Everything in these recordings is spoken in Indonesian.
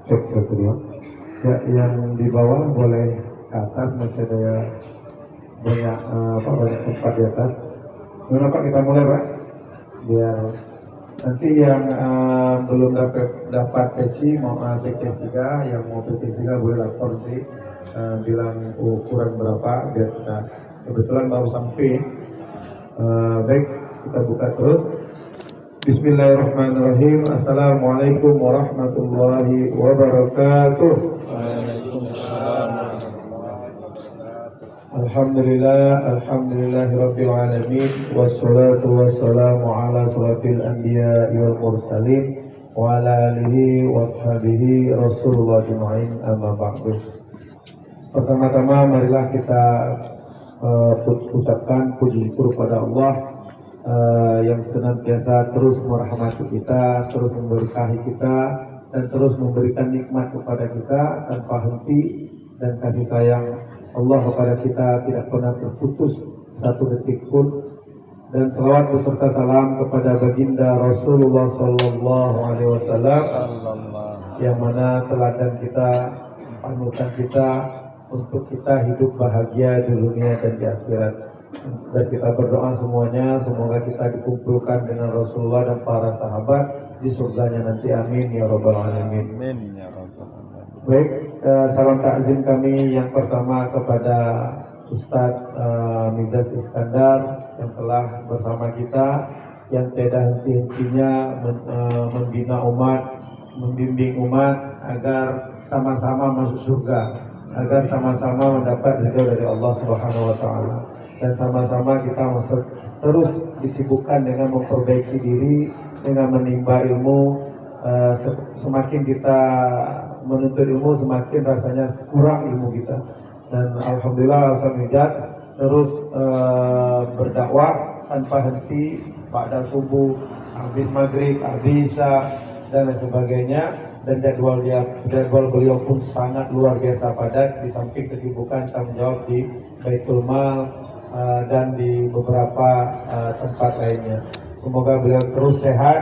Cek kedua. Ya, yang di bawah boleh ke atas, masih ada banyak banyak tempat di atas. Gimana Pak, kita mulai Pak? Biar nanti yang belum dapat peci mau PKS 3, yang mau PKS 3 boleh lapor nanti bilang ukuran berapa biar kita, kebetulan baru sampai. Baik, kita buka terus. Bismillahirrahmanirrahim. Assalamualaikum warahmatullahi wabarakatuh. Waalaikumsalam. Alhamdulillahirabbil alamin, wassalatu wassalamu ala asrofil anbiya'i wal mursalin wa ala alihi washabihi Rasulullah ajma'in, amma ba'du. Pertama-tama marilah kita ucapkan puji syukur pada Allah yang senantiasa terus merahmati kita, terus memberkahi kita, dan terus memberikan nikmat kepada kita tanpa henti, dan kasih sayang Allah kepada kita tidak pernah terputus satu detik pun. Dan selawat beserta salam kepada baginda Rasulullah Sallallahu Alaihi Wasallam yang mana teladan kita, panutan kita untuk kita hidup bahagia di dunia dan di akhirat. Dan kita berdoa semuanya semoga kita dikumpulkan dengan Rasulullah dan para sahabat di surganya nanti, amin ya rabbal alamin. Amin ya rabbal alamin. Baik, salam takzim kami yang pertama kepada Ustadz Mizas Iskandar yang telah bersama kita, yang tidak henti-hentinya membina umat, membimbing umat agar sama-sama masuk surga, agar sama-sama mendapat ridho dari Allah Subhanahu wa taala. Dan sama-sama kita terus disibukkan dengan memperbaiki diri, dengan menimba ilmu. Semakin kita menuntut ilmu, semakin rasanya kurang ilmu kita. Dan alhamdulillah Ustaz Mizas terus berdakwah tanpa henti pada subuh, habis maghrib, habis isya dan lain sebagainya. Dan jadwal beliau pun sangat luar biasa padat, di samping kesibukan tanggung jawab di Baitul Mal dan di beberapa tempat lainnya. Semoga beliau terus sehat,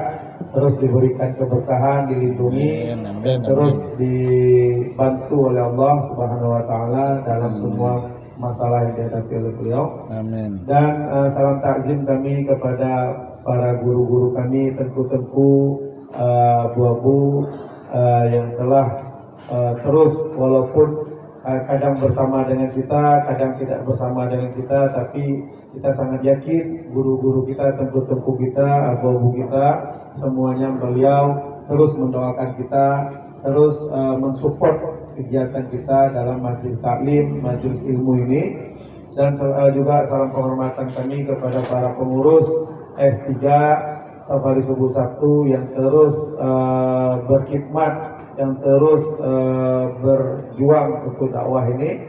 terus diberikan keberkahan, dilindungi, dan terus dibantu oleh Allah Subhanahu wa taala dalam semua masalah yang dihadapi oleh beliau. Amin. Dan salam takzim kami kepada para guru-guru kami, tengku-tengku, abu-abu yang telah terus walaupun kadang bersama dengan kita, kadang tidak bersama dengan kita, tapi kita sangat yakin guru-guru kita, tengku-tengku kita, abu-abu kita, semuanya beliau terus mendoakan kita, terus mensupport kegiatan kita dalam majelis taklim, majelis ilmu ini. Dan juga salam penghormatan kami kepada para pengurus S3 Safari Subuh Sabtu yang terus berkhidmat, yang terus berjuang untuk dakwah ini,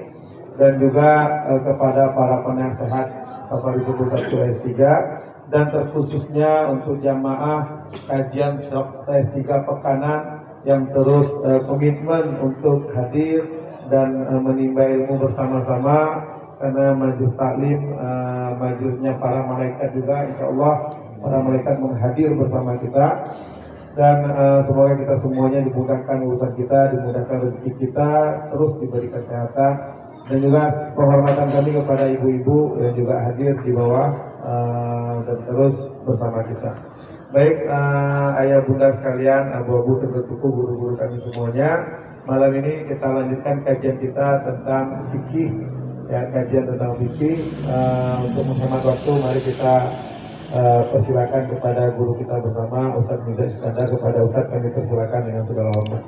dan juga kepada para penasehat Safari Subuh Sabtu S3, dan terkhususnya untuk jamaah kajian S3 Pekanan yang terus komitmen untuk hadir dan menimba ilmu bersama-sama, karena majelis taklim, majelisnya para malaikat juga, insya Allah para malaikat menghadir bersama kita. Dan semoga kita semuanya dimudahkan urusan kita, dimudahkan rezeki kita, terus diberi kesehatan. Dan juga penghormatan kami kepada ibu-ibu yang juga hadir di bawah dan terus bersama kita. Baik, ayah bunda sekalian, abu-abu tertutup, guru-guru kami semuanya, malam ini kita lanjutkan kajian kita tentang fikih, ya, kajian tentang fikih. Untuk menghemat waktu, mari kita persilakan kepada guru kita bersama, Ustaz Mizas Iskandar. Kepada Ustaz kami persilakan dengan segala hormat.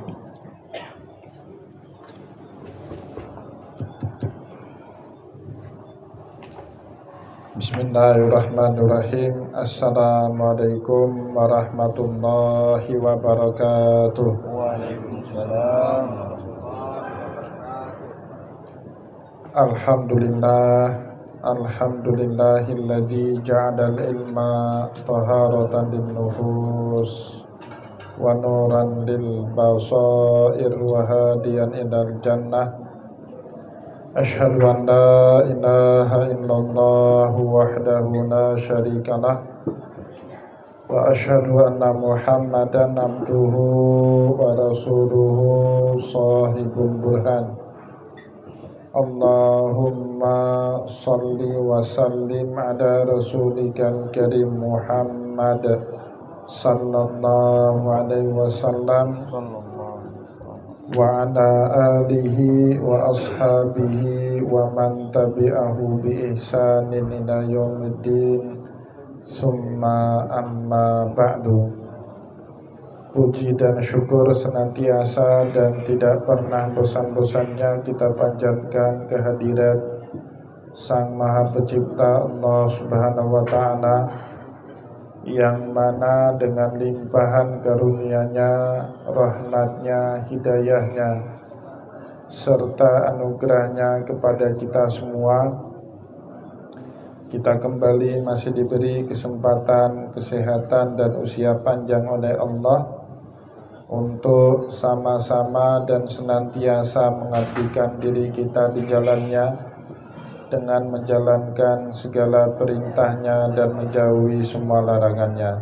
Bismillahirrahmanirrahim. Assalamualaikum warahmatullahi wabarakatuh. Waalaikumsalam. Alhamdulillahilladzi ja'alal ilma taharatan linnufus wa nuran lil basair wa hadiyan ilal jannah. Asyhadu an la ilaha illallah wahdahu la syarikalah wa asyhadu anna Muhammadan abduhu wa rasuluhu sahibul burhan. Allahumma salli wa sallim ala rasulikal karim Muhammad sallallahu alaihi wasallam wa ala alihi wa ashabihi wa man tabi'ahu bi ihsanin ila yaumiddin. Summa amma ba'du. Puji dan syukur senantiasa dan tidak pernah bosan-bosannya kita panjatkan kehadirat Sang Maha Pencipta Allah Subhanahu wa Ta'ala, yang mana dengan limpahan karunia-Nya, rahmat-Nya, hidayah-Nya, serta anugerah-Nya kepada kita semua, kita kembali masih diberi kesempatan, kesehatan, dan usia panjang oleh Allah untuk sama-sama dan senantiasa mengabdikan diri kita di jalannya dengan menjalankan segala perintahnya dan menjauhi semua larangannya.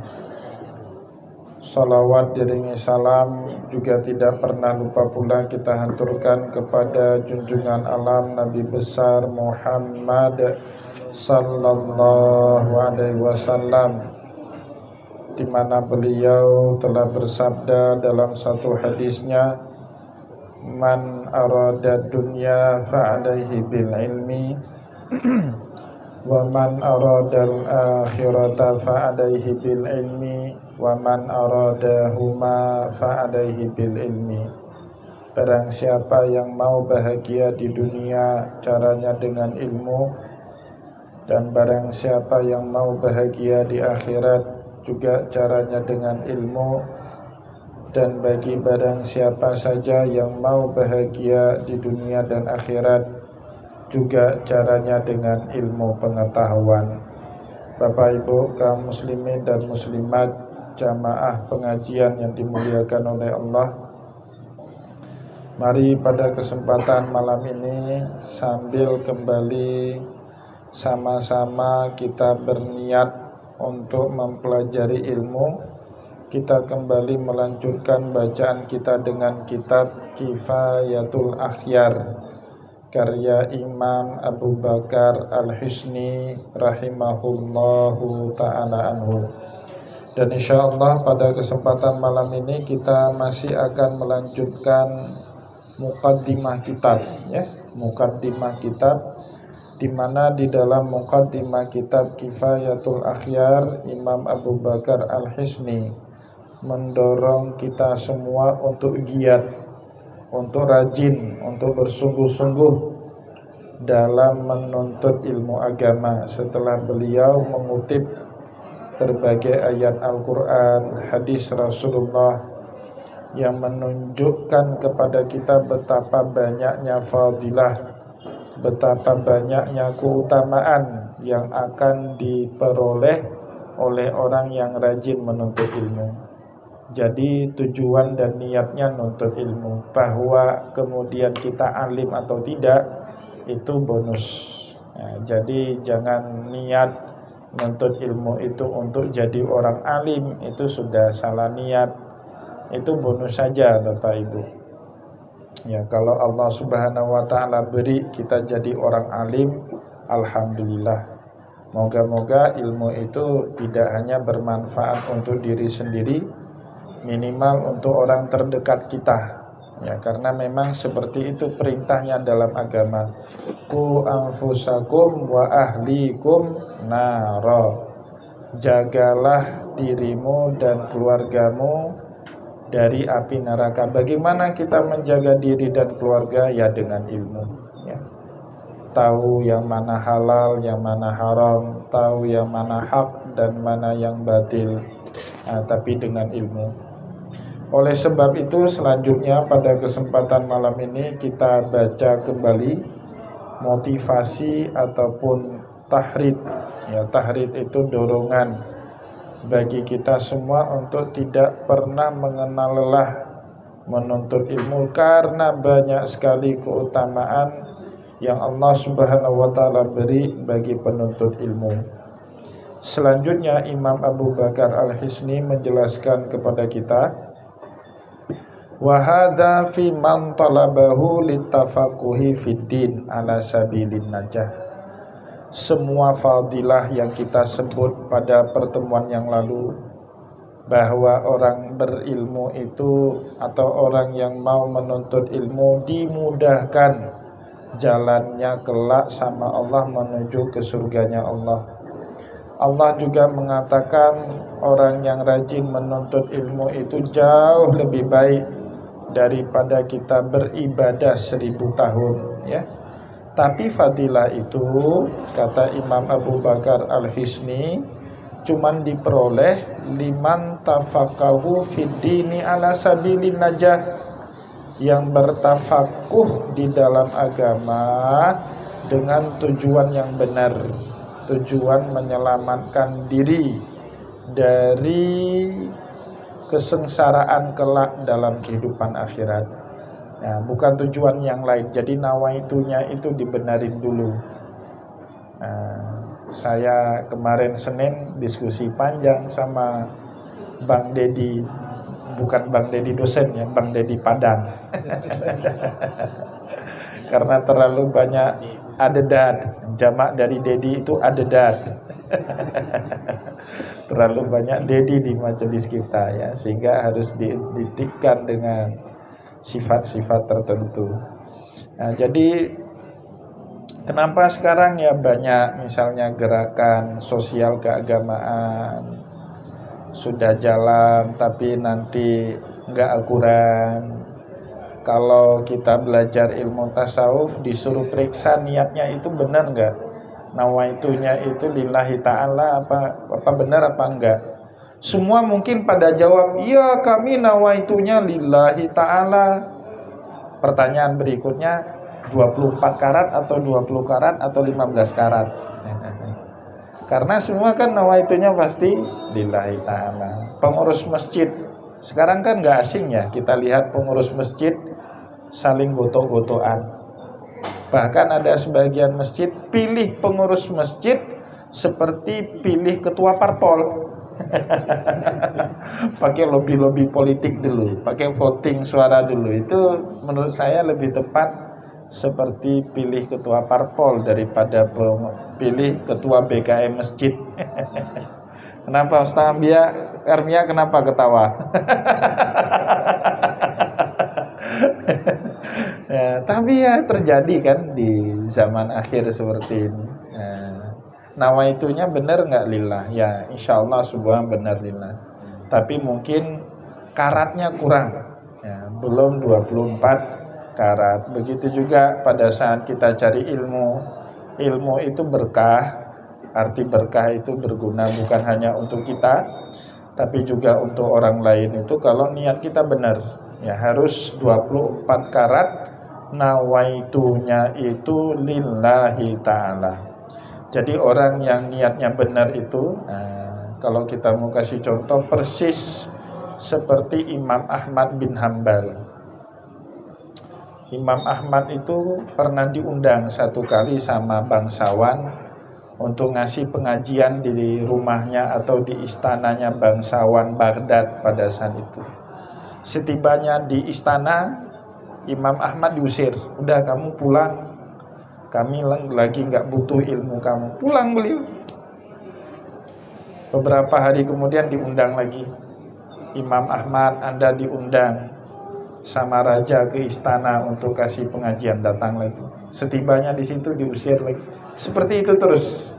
Salawat diringi salam juga tidak pernah lupa pula kita haturkan kepada junjungan alam Nabi besar Muhammad sallallahu alaihi wasallam, di mana beliau telah bersabda dalam satu hadisnya, man arada dunya fa'alaihi bil ilmi wa man arada al-akhirata fa'alaihi bil ilmi wa man arada huma fa'alaihi bil ilmi. Barang siapa yang mau bahagia di dunia, caranya dengan ilmu, dan barang siapa yang mau bahagia di akhirat, juga caranya dengan ilmu. Dan bagi barang siapa saja yang mau bahagia di dunia dan akhirat, juga caranya dengan ilmu pengetahuan. Bapak Ibu kaum muslimin dan muslimat, jamaah pengajian yang dimuliakan oleh Allah, mari pada kesempatan malam ini sambil kembali sama-sama kita berniat untuk mempelajari ilmu, kita kembali melanjutkan bacaan kita dengan kitab Kifayatul Akhyar karya Imam Abu Bakar Al-Hisni rahimahullahu ta'ala anhu. Dan insyaallah pada kesempatan malam ini kita masih akan melanjutkan muqaddimah kitab, ya, muqaddimah kitab, di mana di dalam muqaddimah kitab Kifayatul Akhyar, Imam Abu Bakar Al-Hisni mendorong kita semua untuk giat, untuk rajin, untuk bersungguh-sungguh dalam menuntut ilmu agama setelah beliau mengutip berbagai ayat Al-Quran, hadis Rasulullah yang menunjukkan kepada kita betapa banyaknya fadilah, betapa banyaknya keutamaan yang akan diperoleh oleh orang yang rajin menuntut ilmu. Jadi tujuan dan niatnya menuntut ilmu, bahwa kemudian kita alim atau tidak itu bonus. Nah, jadi jangan niat menuntut ilmu itu untuk jadi orang alim, itu sudah salah niat. Itu bonus saja Bapak Ibu. Ya, kalau Allah Subhanahu wa Ta'ala beri kita jadi orang alim, alhamdulillah. Moga-moga ilmu itu tidak hanya bermanfaat untuk diri sendiri, minimal untuk orang terdekat kita. Ya, karena memang seperti itu perintahnya dalam agama. Qu anfusakum wa ahlikum nara. Jagalah dirimu dan keluargamu dari api neraka. Bagaimana kita menjaga diri dan keluarga? Ya dengan ilmu, ya. Tahu yang mana halal, yang mana haram, tahu yang mana hak dan mana yang batil, tapi dengan ilmu. Oleh sebab itu selanjutnya pada kesempatan malam ini kita baca kembali motivasi ataupun tahrid. Ya, tahrid itu dorongan bagi kita semua untuk tidak pernah mengenal lelah menuntut ilmu, karena banyak sekali keutamaan yang Allah Subhanahu wa Ta'ala beri bagi penuntut ilmu. Selanjutnya Imam Abu Bakar Al-Hisni menjelaskan kepada kita Wa hadza fi man talabahu litafaquhi fiddin ala sabilin najah. Semua fadilah yang kita sebut pada pertemuan yang lalu, bahwa orang berilmu itu atau orang yang mau menuntut ilmu dimudahkan jalannya kelak sama Allah menuju ke surganya Allah. Allah juga mengatakan orang yang rajin menuntut ilmu itu jauh lebih baik daripada kita beribadah 1000 tahun, ya. Tapi fadilah itu, kata Imam Abu Bakar Al-Hisni, cuman diperoleh liman tafaqahu fid dini ala sabilin najah, yang bertafakuh di dalam agama dengan tujuan yang benar, tujuan menyelamatkan diri dari kesengsaraan kelak dalam kehidupan akhirat. Ya, bukan tujuan yang lain. Jadi nawaitunya itu dibenarin dulu. Saya kemarin Senin diskusi panjang sama Bang Dedi, bukan Bang Dedi dosen ya, Bang Dedi Padang. Karena terlalu banyak adedat, jamak dari Dedi itu adedat. Terlalu banyak Dedi di majelis kita ya, sehingga harus dititipkan dengan sifat-sifat tertentu. Nah, jadi kenapa sekarang ya banyak misalnya gerakan sosial keagamaan sudah jalan tapi nanti nggak akuran. Kalau kita belajar ilmu tasawuf disuruh periksa niatnya itu benar nggak, nawaitunya itu lillahi ta'ala apa benar apa enggak. Semua mungkin pada jawab, iya kami nawaitunya lillahi ta'ala. Pertanyaan berikutnya, 24 karat atau 20 karat atau 15 karat? Karena semua kan nawaitunya pasti lillahi ta'ala. Pengurus masjid, sekarang kan gak asing ya, kita lihat pengurus masjid saling goto-gotoan. Bahkan ada sebagian masjid pilih pengurus masjid seperti pilih ketua parpol. Pakai lobby-lobby politik dulu, pakai voting suara dulu. Itu menurut saya lebih tepat seperti pilih ketua parpol daripada pilih ketua BKM masjid. Kenapa Ustaz Armia kenapa ketawa? Ya, tapi ya terjadi kan di zaman akhir seperti ini. Nawaitunya benar nggak lillah? Ya insya Allah sebuah benar lillah. Tapi mungkin karatnya kurang ya, belum 24 karat. Begitu juga pada saat kita cari ilmu. Ilmu itu berkah. Arti berkah itu berguna bukan hanya untuk kita, tapi juga untuk orang lain. Itu kalau niat kita benar. Ya harus 24 karat, nawaitunya itu lillahi ta'ala. Jadi orang yang niatnya benar itu, kalau kita mau kasih contoh persis seperti Imam Ahmad bin Hambal. Imam Ahmad itu pernah diundang satu kali sama bangsawan untuk ngasih pengajian di rumahnya atau di istananya bangsawan Baghdad pada saat itu. Setibanya di istana, Imam Ahmad diusir. Udah kamu pulang, kami lagi nggak butuh ilmu kamu. Pulang beliau. Beberapa hari kemudian diundang lagi. Imam Ahmad, Anda diundang sama raja ke istana untuk kasih pengajian, datang lagi. Setibanya di situ diusir lagi. Seperti itu terus.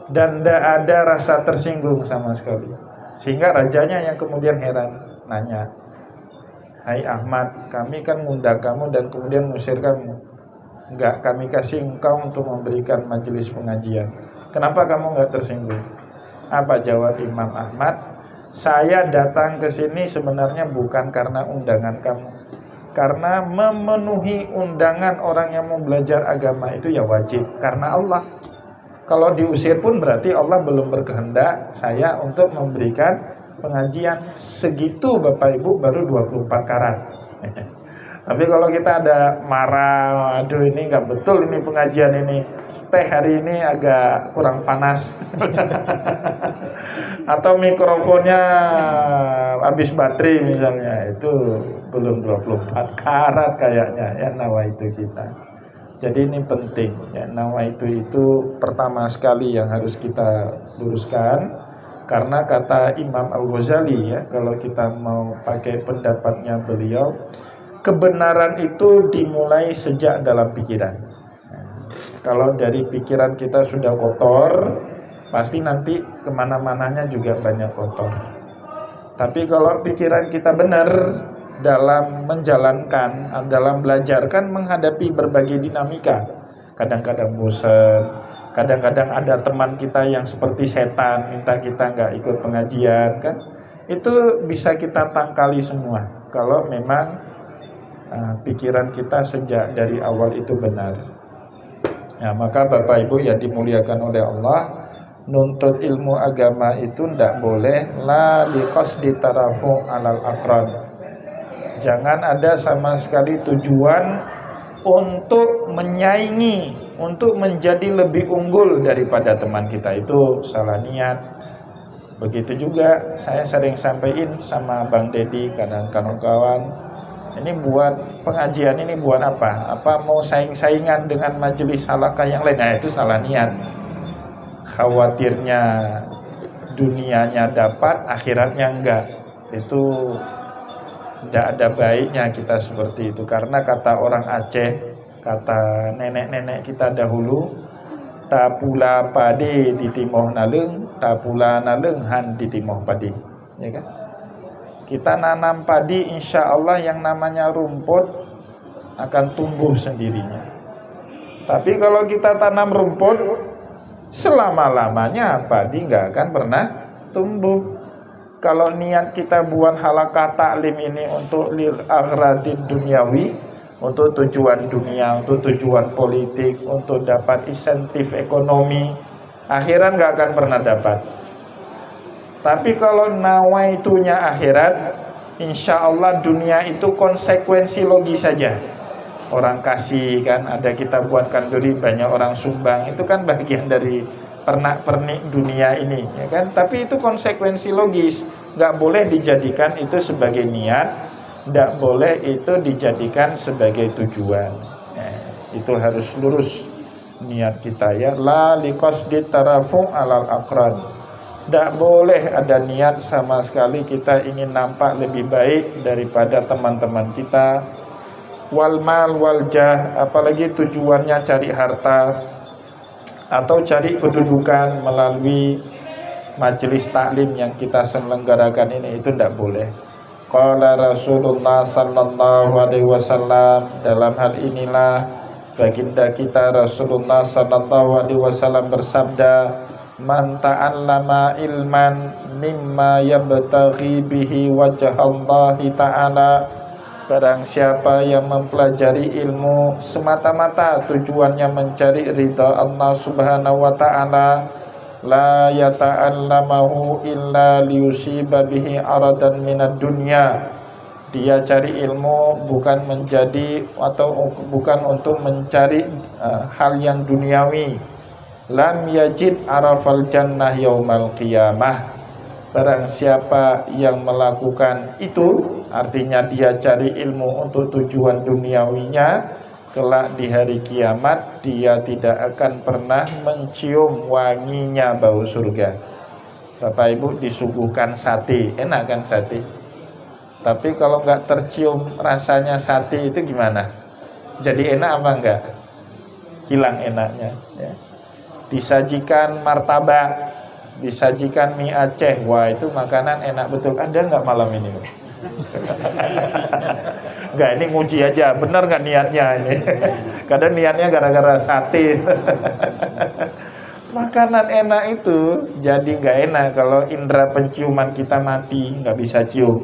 Dan tidak ada rasa tersinggung sama sekali. Sehingga rajanya yang kemudian heran, nanya, "Hai Ahmad, kami kan ngundang kamu dan kemudian mengusir kamu. Enggak, kami kasih engkau untuk memberikan majelis pengajian. Kenapa kamu enggak tersinggung?" Apa jawab Imam Ahmad? "Saya datang ke sini sebenarnya bukan karena undangan kamu. Karena memenuhi undangan orang yang mau belajar agama itu ya wajib karena Allah. Kalau diusir pun berarti Allah belum berkehendak saya untuk memberikan pengajian. Segitu Bapak Ibu baru 24 karat." Tapi kalau kita ada marah, aduh ini nggak betul ini pengajian ini, teh hari ini agak kurang panas, atau mikrofonnya habis baterai misalnya, itu belum 24 karat kayaknya ya nawaitu kita. Jadi ini penting ya, nawaitu itu pertama sekali yang harus kita luruskan, karena kata Imam Al-Ghazali ya, kalau kita mau pakai pendapatnya beliau, kebenaran itu dimulai sejak dalam pikiran. Kalau dari pikiran kita sudah kotor, pasti nanti kemana-mananya juga banyak kotor. Tapi kalau pikiran kita benar dalam menjalankan, dalam belajar, kan menghadapi berbagai dinamika. Kadang-kadang bosan, kadang-kadang ada teman kita yang seperti setan, minta kita nggak ikut pengajian, kan? Itu bisa kita tangkali semua. Kalau memang pikiran kita sejak dari awal itu benar. Nah, maka Bapak Ibu yang dimuliakan oleh Allah, nuntut ilmu agama itu tidak boleh la liqasdi tarafu alal aqran. Jangan ada sama sekali tujuan untuk menyaingi, untuk menjadi lebih unggul daripada teman kita, itu salah niat. Begitu juga saya sering sampaikan sama Bang Dedi, kawan-kawan, ini buat pengajian ini buat apa? Apa mau saing-saingan dengan majelis halaqah yang lain? Nah, itu salah niat. Khawatirnya dunianya dapat, akhiratnya enggak. Itu tidak ada baiknya kita seperti itu. Karena kata orang Aceh, kata nenek-nenek kita dahulu, tapula padi di timoh naleng, tapula naleng han di timoh padi, ya kan? Kita nanam padi, insya Allah yang namanya rumput akan tumbuh sendirinya. Tapi kalau kita tanam rumput, selama-lamanya padi nggak akan pernah tumbuh. Kalau niat kita buat halaqah taklim ini untuk li'aghradid dunyawi, untuk tujuan dunia, untuk tujuan politik, untuk dapat insentif ekonomi, akhirat nggak akan pernah dapat. Tapi kalau nawaitunya akhirat, insya Allah dunia itu konsekuensi logis saja. Orang kasih kan, ada kita buatkan duri, banyak orang sumbang, itu kan bagian dari pernak-pernik dunia ini, ya kan? Tapi itu konsekuensi logis, nggak boleh dijadikan itu sebagai niat, nggak boleh itu dijadikan sebagai tujuan. Itu harus lurus niat kita ya. La liqasdi tarafu alal aqran. Nggak boleh ada niat sama sekali kita ingin nampak lebih baik daripada teman-teman kita. Wal mal wal jah, apalagi tujuannya cari harta atau cari kedudukan melalui majelis taklim yang kita selenggarakan ini, itu tidak boleh. Qala Rasulullah sallallahu alaihi wasallam, dalam hal inilah baginda kita Rasulullah sallallahu alaihi wasallam bersabda, man ta'allama ilman mimma yabtaghi bihi wajhallahi ta'ala, barang siapa yang mempelajari ilmu semata-mata tujuannya mencari ridha Allah Subhanahu wa taala, la yata'allamahu illa liyusiba bihi aradan minad dunya, dia cari ilmu bukan menjadi atau bukan untuk mencari hal yang duniawi. Lam yajid arafal jannah yaumal qiyamah, barang siapa yang melakukan itu, artinya dia cari ilmu untuk tujuan duniawinya, kelak di hari kiamat dia tidak akan pernah mencium wanginya bau surga. Bapak Ibu, disuguhkan sate, enak kan sate? Tapi kalau nggak tercium rasanya sate itu gimana? Jadi enak apa enggak? Hilang enaknya ya. Disajikan martabak, disajikan mie Aceh, wah itu makanan enak betul. Ada nggak malam ini? Enggak, ini nguji aja, benar nggak niatnya ini? Kadang niatnya gara-gara sate. Makanan enak itu jadi nggak enak kalau indera penciuman kita mati, nggak bisa cium.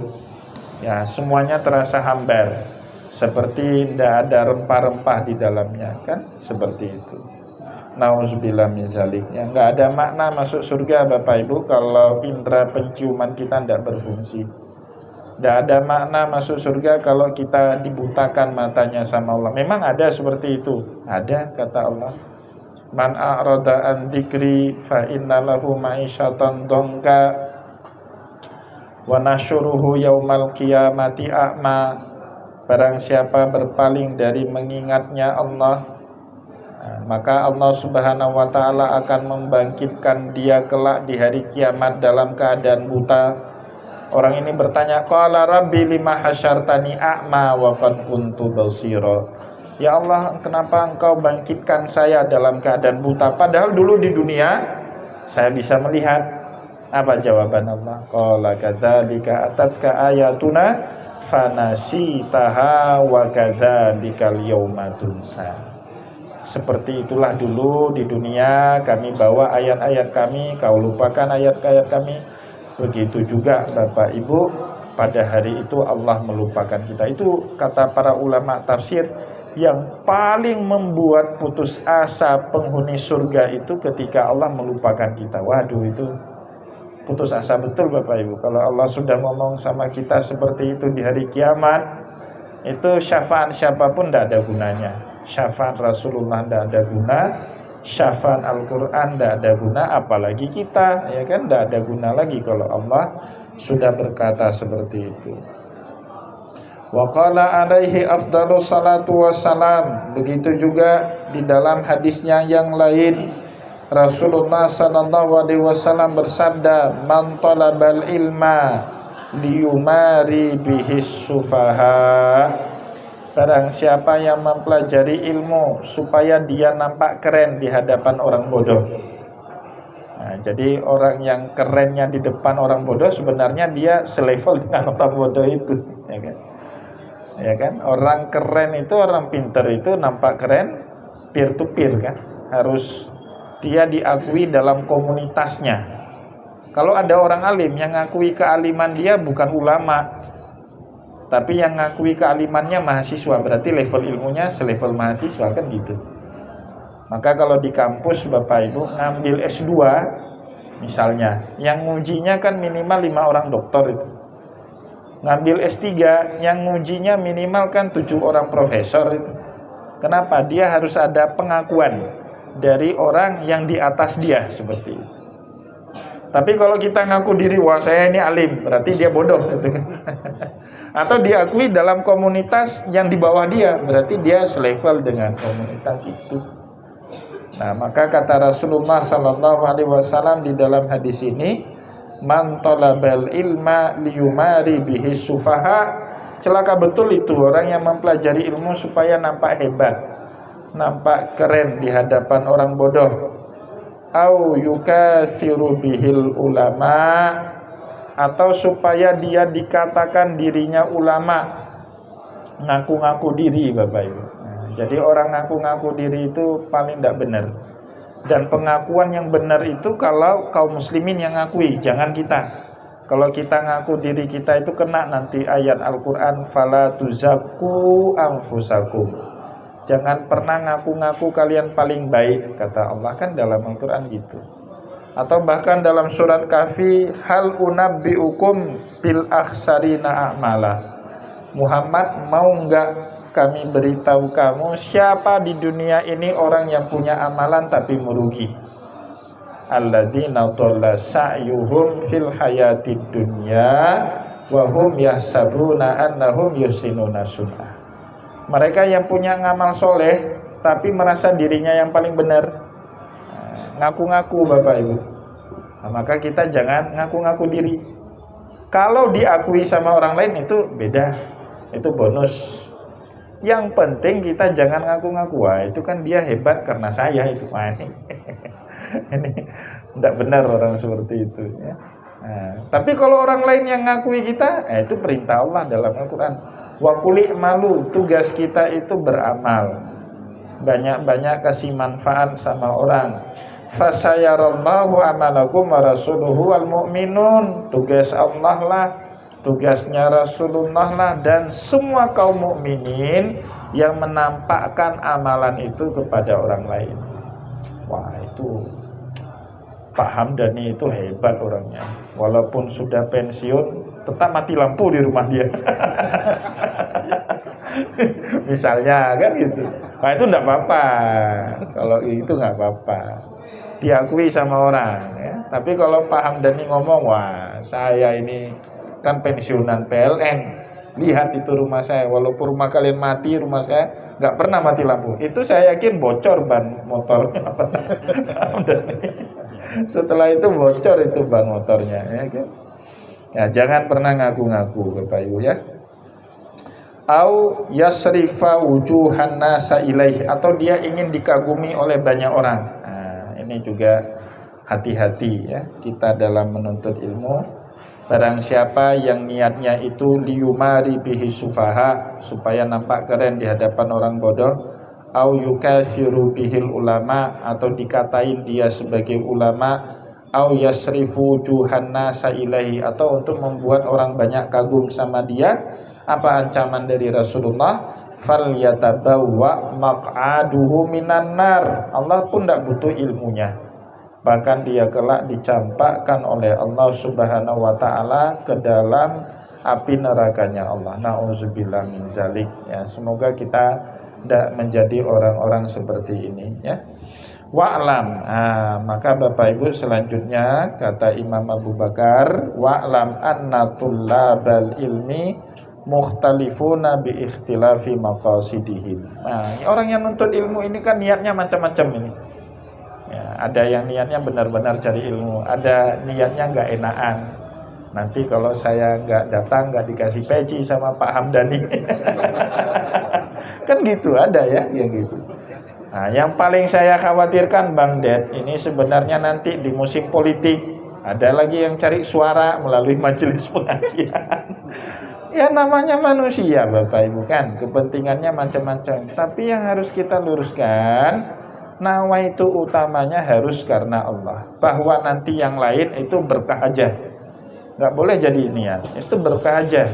Ya, semuanya terasa hambar, seperti tidak ada rempah-rempah di dalamnya, kan? Seperti itu. Nauzubillah min zalik. Ya, nggak ada makna masuk surga Bapak Ibu kalau indera penciuman kita tidak berfungsi. Tidak ada makna masuk surga kalau kita dibutakan matanya sama Allah. Memang ada seperti itu. Ada, kata Allah. Man a'rada an dzikri fa inna lahu ma'isyatan dhanka wa nasyuruhu yaumal qiyamati a'ma. Barang siapa berpaling dari mengingatnya Allah, maka Allah Subhanahu wa ta'ala akan membangkitkan dia kelak di hari kiamat dalam keadaan buta. Orang ini bertanya, qala rabbi lima hasyartani a'ma wa qad kuntu basira. Ya Allah, kenapa engkau bangkitkan saya dalam keadaan buta, padahal dulu di dunia saya bisa melihat? Apa jawaban Allah? Qala kadzalika atatka ayatuna fanasitaha wa kadzalikal yauma tunsa. Seperti itulah dulu di dunia kami bawa ayat-ayat kami, kau lupakan ayat-ayat kami. Begitu juga Bapak Ibu, pada hari itu Allah melupakan kita. Itu kata para ulama tafsir, yang paling membuat putus asa penghuni surga itu ketika Allah melupakan kita. Waduh, itu putus asa betul Bapak Ibu. Kalau Allah sudah ngomong sama kita seperti itu di hari kiamat, itu syafaat siapapun tidak ada gunanya. Syafaat Rasulullah tidak ada guna, syafaat Al-Quran tidak ada guna, apalagi kita, ya kan, tidak ada guna lagi kalau Allah sudah berkata seperti itu. Wa qala alaihi afdalus salatu wassalam. Begitu juga di dalam hadisnya yang lain, Rasulullah sallallahu alaihi wasallam bersabda, man talabal ilma liyumari bihis sufaha. Barang siapa yang mempelajari ilmu supaya dia nampak keren di hadapan orang bodoh. Nah, jadi orang yang kerennya di depan orang bodoh sebenarnya dia selevel dengan orang bodoh itu, ya kan? Ya kan? Orang keren itu, orang pintar itu nampak keren peer to peer kan? Harus dia diakui dalam komunitasnya. Kalau ada orang alim yang ngakui kealiman dia bukan ulama, tapi yang ngakui kealimannya mahasiswa, berarti level ilmunya selevel mahasiswa kan gitu. Maka kalau di kampus Bapak Ibu ngambil S2 misalnya, yang ngujinya kan minimal 5 orang doktor itu. Ngambil S3 yang ngujinya minimal kan 7 orang profesor itu. Kenapa? Dia harus ada pengakuan dari orang yang di atas dia seperti itu. Tapi kalau kita ngaku diri, wah saya ini alim, berarti dia bodoh gitu kan. Atau diakui dalam komunitas yang di bawah dia, berarti dia selevel dengan komunitas itu. Nah, maka kata Rasulullah sallallahu alaihi wasallam di dalam hadis ini, man talabal ilma liyumari bihi sufaha. Celaka betul itu orang yang mempelajari ilmu supaya nampak hebat, nampak keren di hadapan orang bodoh. Au yukasiru bihil ulama, atau supaya dia dikatakan dirinya ulama, ngaku-ngaku diri Bapak Ibu. Nah, jadi orang ngaku-ngaku diri itu paling tidak benar. Dan pengakuan yang benar itu kalau kaum muslimin yang ngakui, jangan kita. Kalau kita ngaku diri kita itu kena nanti ayat Al-Quran, fala tuzakku anfusakum. Jangan pernah ngaku-ngaku kalian paling baik, kata Allah kan dalam Al-Quran gitu. Atau bahkan dalam surat Kahfi, hal unabbiukum bil akhsarina a'mala. Muhammad, mau enggak kami beritahu kamu siapa di dunia ini orang yang punya amalan tapi merugi? Alladzina dhalla sa'yuhum fil hayatid dunya wa hum yahsabuna annahum yusinuna sun'ah. Mereka yang punya ngamal soleh tapi merasa dirinya yang paling benar, ngaku-ngaku Bapak Ibu. Nah, maka kita jangan ngaku-ngaku diri. Kalau diakui sama orang lain itu beda, itu bonus. Yang penting kita jangan ngaku-ngaku, wah itu kan dia hebat karena saya itu. Wah, ini tidak benar orang seperti itu ya. Nah, tapi kalau orang lain yang ngakui kita, itu perintah Allah dalam Al-Quran. Wa quli malu, tugas kita itu beramal, banyak-banyak kasih manfaat sama orang. Fasayarallahu amalakum wa rasuluhu wal mu'minun. Tugas Allah lah, tugasnya Rasulullah lah, dan semua kaum mukminin yang menampakkan amalan itu kepada orang lain. Wah itu Pak Hamdani itu hebat orangnya. Walaupun sudah pensiun tetap mati lampu di rumah dia. Misalnya kan gitu. Nah itu enggak apa-apa. Kalau itu enggak apa-apa, diakui sama orang ya. Tapi kalau Pak Hamdani ngomong, wah saya ini kan pensiunan PLN, Lihat itu rumah saya, walaupun rumah kalian mati, rumah saya nggak pernah mati lampu. Itu saya yakin bocor ban motornya. Setelah itu bocor itu ban motornya, ya kan? Ya, jangan pernah ngaku-ngaku, Bapak Ibu ya. Au yasrifa wujuhan nasa ilaih, atau dia ingin dikagumi oleh banyak orang. Nah, ini juga hati-hati ya kita dalam menuntut ilmu. Barang siapa yang niatnya itu liyumari bihi sufaha, supaya nampak keren di hadapan orang bodoh, au yukasiru bihil ulama, atau dikatain dia sebagai ulama, au yasrifu wujuhan nasa ilahi, atau untuk membuat orang banyak kagum sama dia. Apa ancaman dari Rasulullah? Falyatabawwa maq'aduhu minan nar. Allah pun tidak butuh ilmunya, bahkan dia kelak dicampakkan oleh Allah Subhanahu wa taala ke dalam api nerakanya Allah. Nauzubillah min zalik ya. Semoga kita tidak menjadi orang-orang seperti ini ya. Wa'lam. Maka Bapak Ibu selanjutnya kata Imam Abu Bakar, wa'lam anna tullabal ilmi mukhtalifuna bi ikhtilafi maqasidihim. Orang yang nuntut ilmu ini kan niatnya macam-macam ini. Ya, ada yang niatnya benar-benar cari ilmu, ada niatnya nggak enakan. Nanti kalau saya nggak datang, nggak dikasih peci sama Pak Hamdani. Kan gitu, ada ya, yang gitu. Nah, yang paling saya khawatirkan Bang Ded, ini sebenarnya nanti di musim politik ada lagi yang cari suara melalui majelis pengajian. Ya namanya manusia Bapak Ibu kan, kepentingannya macam-macam. Tapi yang harus kita luruskan, nawaitu utamanya harus karena Allah. Bahwa nanti yang lain itu berkah aja, nggak boleh jadi niat, itu berkah aja.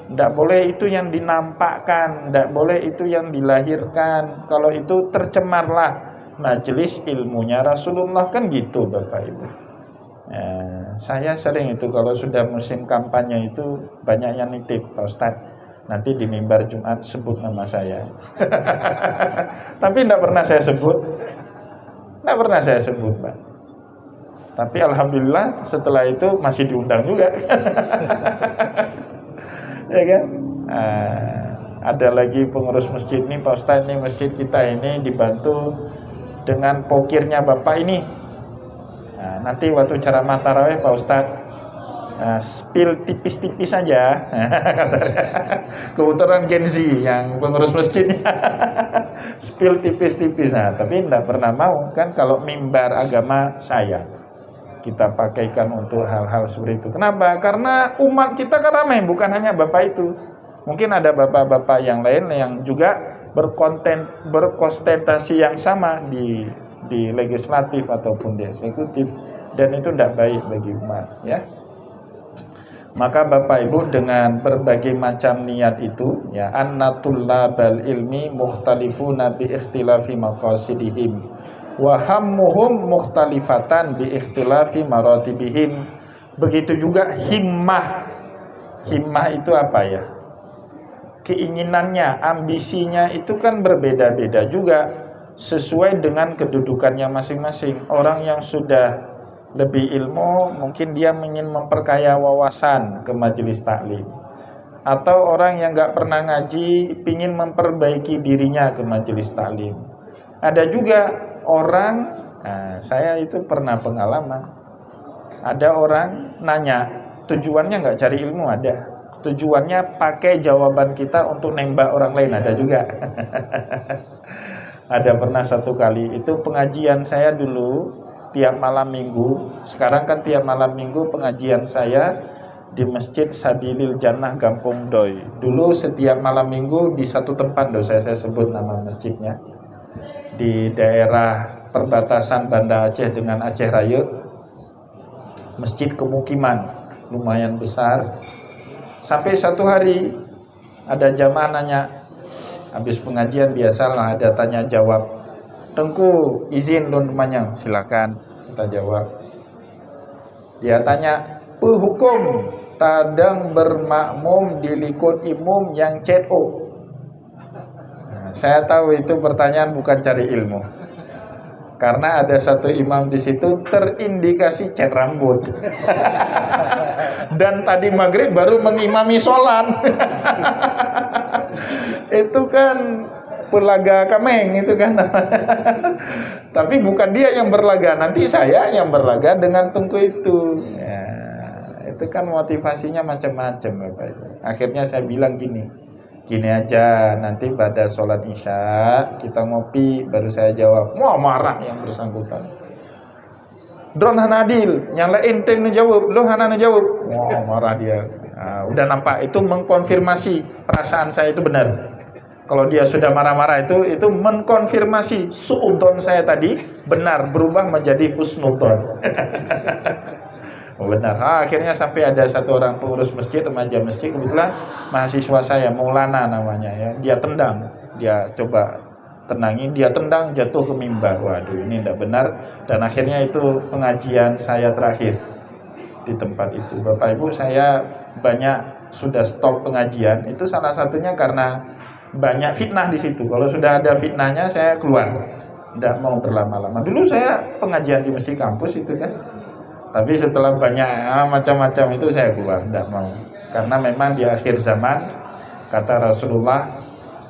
Nggak boleh itu yang dinampakkan, nggak boleh itu yang dilahirkan. Kalau itu tercemarlah majelis ilmunya Rasulullah, kan gitu Bapak Ibu. Saya sering itu kalau sudah musim kampanye itu banyak yang nitip, Pak Ustadz, nanti di mimbar Jumat sebut nama saya. Tapi tidak pernah saya sebut, Pak. Tapi alhamdulillah setelah itu masih diundang juga. Ya kan? Ada lagi pengurus masjid nih, Pak Ustadz, nih masjid kita ini dibantu dengan pokirnya Bapak ini. Nanti waktu ceramah tarawih Pak Ustadz, spill tipis-tipis saja. Kebetulan Gen Z yang pengurus masjidnya. Spill tipis-tipis. Tapi tidak pernah mau kan kalau mimbar agama saya kita pakaikan untuk hal-hal seperti itu. Kenapa? Karena umat kita kan ramai, bukan hanya Bapak itu. Mungkin ada bapak-bapak yang lain yang juga berkonsentrasi yang sama di legislatif ataupun di eksekutif, dan itu tidak baik bagi umat ya. Maka Bapak Ibu dengan berbagai macam niat itu ya, annatullabal ilmi mukhtalifuna bi ikhtilafi maqasidihim wa hammuhum mukhtalifatan bi ikhtilafi maratibihim. Begitu juga himmah. Himmah itu apa ya? Keinginannya, ambisinya itu kan berbeda-beda juga sesuai dengan kedudukannya masing-masing. Orang yang sudah lebih ilmu mungkin dia ingin memperkaya wawasan ke majelis taklim, atau orang yang nggak pernah ngaji ingin memperbaiki dirinya ke majelis taklim. Ada juga orang, saya itu pernah pengalaman, ada orang nanya, tujuannya nggak cari ilmu, ada tujuannya pakai jawaban kita untuk nembak orang lain, ada juga. Ada pernah satu kali, itu pengajian saya dulu tiap malam minggu. Sekarang kan tiap malam minggu pengajian saya di Masjid Sabilil Jannah Gampung Doi. Dulu setiap malam minggu di satu tempat, saya sebut nama masjidnya, di daerah perbatasan Banda Aceh dengan Aceh Raya. Masjid kemukiman lumayan besar. Sampai satu hari ada jamaah nanya, habis pengajian biasalah ada tanya jawab. Tengku izin don manyang, silakan kita jawab. Dia tanya, hukum tadang bermakmum dilikut imum yang ceto. Saya tahu itu pertanyaan bukan cari ilmu, karena ada satu imam di situ terindikasi cat rambut. Dan tadi maghrib baru mengimami sholat. Itu kan pelaga kameng itu kan. Tapi bukan dia yang berlaga, nanti saya yang berlaga dengan tungku itu. Ya, itu kan motivasinya macam-macam Bapak Ibu. Akhirnya saya bilang gini aja, nanti pada sholat isya kita ngopi, baru saya jawab. Wah, marah yang bersangkutan. Drone Hanadil, nyalain tim ngejawab, lo Hana ngejawab. Wah, marah dia. Nah, udah nampak, itu mengkonfirmasi perasaan saya itu benar. Kalau dia sudah marah-marah itu mengkonfirmasi su'udon saya tadi benar, berubah menjadi husnudon. Benar. Akhirnya sampai ada satu orang pengurus masjid, remaja masjid, kebetulan mahasiswa saya, Maulana namanya ya. Dia tendang, dia coba tenangin, dia tendang jatuh ke mimbar. Waduh, ini tidak benar. Dan akhirnya itu pengajian saya terakhir di tempat itu. Bapak Ibu, saya banyak sudah stop pengajian. Itu salah satunya karena banyak fitnah di situ. Kalau sudah ada fitnahnya saya keluar, tidak mau berlama-lama. Dulu saya pengajian di masjid kampus itu kan, tapi setelah banyak macam-macam itu saya keluar, tidak mau. Karena memang di akhir zaman kata Rasulullah,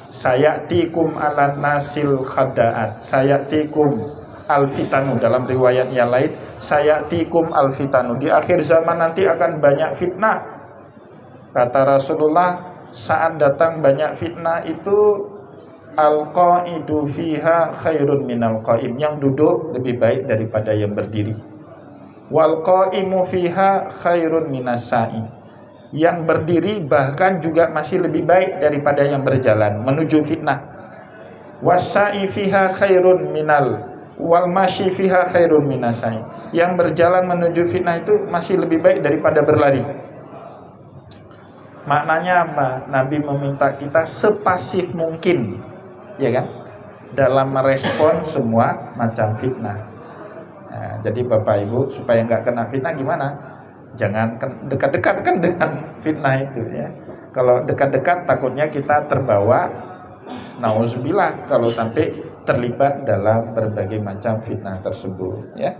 sayatikum ala nasil khada'at, sayatikum alfitanu, dalam riwayat yang lain sayatikum alfitanu, di akhir zaman nanti akan banyak fitnah. Kata Rasulullah, saat datang banyak fitnah itu al-qa'idu fiha khairun minal qa'im, yang duduk lebih baik daripada yang berdiri. Wal qa'imu fiha khairun minas sa'i, yang berdiri bahkan juga masih lebih baik daripada yang berjalan menuju fitnah. Was-sa'i fiha khairun minal wal masyi fiha khairun minas sa'i, yang berjalan menuju fitnah itu masih lebih baik daripada berlari. Maknanya apa? Nabi meminta kita sepasif mungkin, ya kan, dalam merespon semua macam fitnah. Nah, jadi Bapak Ibu, supaya nggak kena fitnah gimana? Jangan dekat-dekat kan dengan fitnah itu ya. Kalau dekat-dekat takutnya kita terbawa, nauzubillah, kalau sampai terlibat dalam berbagai macam fitnah tersebut ya.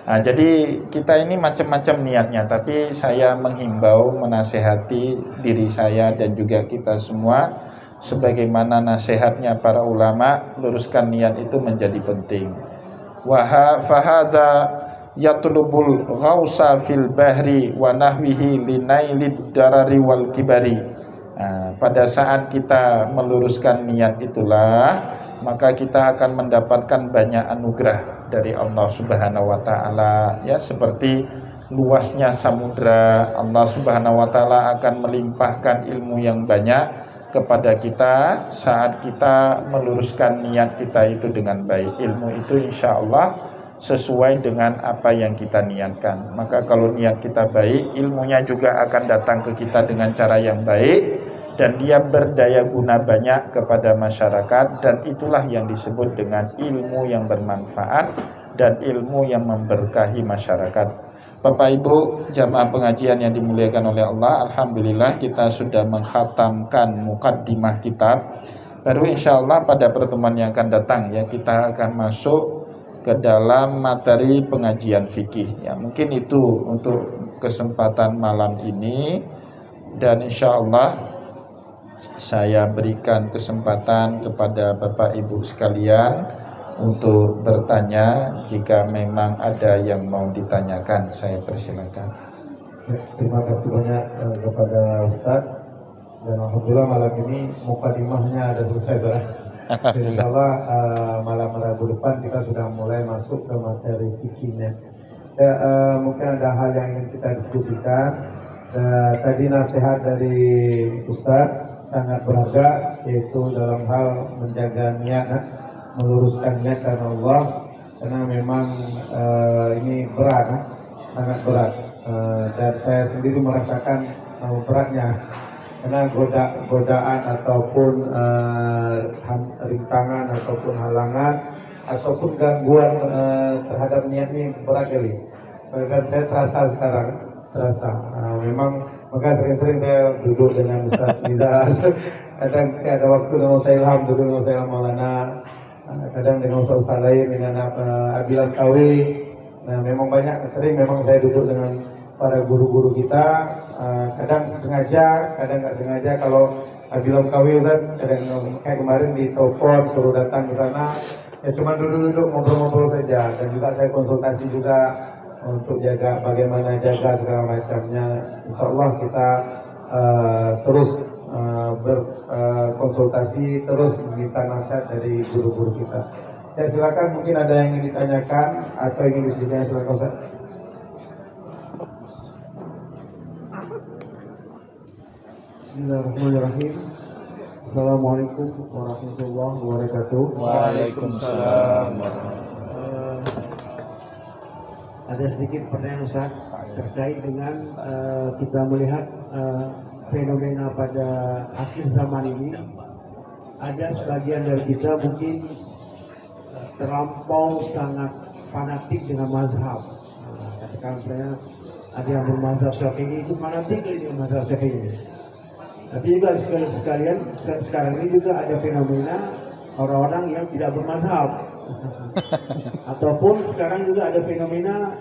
Nah, jadi kita ini macam-macam niatnya, tapi saya menghimbau, menasehati diri saya dan juga kita semua, sebagaimana nasihatnya para ulama, luruskan niat itu menjadi penting. Fahadha yatlubul ghausa fil bahri wa nahwihi linailid darari wal kibari. Nah, pada saat kita meluruskan niat itulah, maka kita akan mendapatkan banyak anugerah dari Allah Subhanahu wa taala ya, seperti luasnya samudra. Allah Subhanahu wa taala akan melimpahkan ilmu yang banyak kepada kita saat kita meluruskan niat kita itu dengan baik. Ilmu itu insya Allah sesuai dengan apa yang kita niatkan. Maka kalau niat kita baik, ilmunya juga akan datang ke kita dengan cara yang baik, dan dia berdaya guna banyak kepada masyarakat, dan itulah yang disebut dengan ilmu yang bermanfaat dan ilmu yang memberkahi masyarakat. Bapak Ibu jamaah pengajian yang dimuliakan oleh Allah, alhamdulillah kita sudah mengkhatamkan mukaddimah kitab. Baru insya Allah pada pertemuan yang akan datang ya, kita akan masuk ke dalam materi pengajian fikih ya. Mungkin itu untuk kesempatan malam ini, dan insya Allah saya berikan kesempatan kepada Bapak Ibu sekalian untuk bertanya. Jika memang ada yang mau ditanyakan, saya persilakan. Terima kasih banyak kepada Ustadz. Dan alhamdulillah malam ini mukadimahnya ada selesai Pak. Insyaallah malam Rabu depan kita sudah mulai masuk ke materi fikihnya. Mungkin ada hal yang ingin kita diskusikan. Tadi nasihat dari Ustadz sangat berharga, yaitu dalam hal menjaga niat, meluruskan niat karena Allah, karena memang ini berat, sangat berat, dan saya sendiri merasakan beratnya, karena godaan ataupun rintangan ataupun halangan ataupun gangguan terhadap niat ini berat kali. Dan saya terasa sekarang, memang. Maka sering-sering saya duduk dengan Ustaz Nizas, kadang ada waktu dengan Ustaz Ilham, duduk dengan Ustaz Ilham Maulana, kadang dengan Ustaz lain, dengan Abilan Kawi. Nah, memang banyak, sering memang saya duduk dengan para guru-guru kita, kadang sengaja, kadang nggak sengaja. Kalau bilang kawin Ustaz, kadang kayak kemarin di telepon suruh datang ke sana, ya cuma duduk-duduk ngobrol-ngobrol saja. Dan juga saya konsultasi juga untuk jaga bagaimana jaga segala macamnya. Insya Allah kita terus berkonsultasi, terus meminta nasihat dari guru-guru kita. Ya silakan, mungkin ada yang ingin ditanyakan atau ingin diskusikan, silakan Ustaz. Bismillahirrahmanirrahim. Assalamualaikum warahmatullahi wabarakatuh. Waalaikumsalam. Ada sedikit pertanyaan Ustaz terkait dengan kita melihat fenomena pada akhir zaman ini. Ada sebagian dari kita mungkin terlampau sangat fanatik dengan mazhab. Katakan saya ada yang bermazhab Syafi'i, itu fanatik dengan mazhab Syafi'i. Tapi juga sekarang ini juga ada fenomena orang-orang yang tidak bermazhab. Ataupun sekarang juga ada fenomena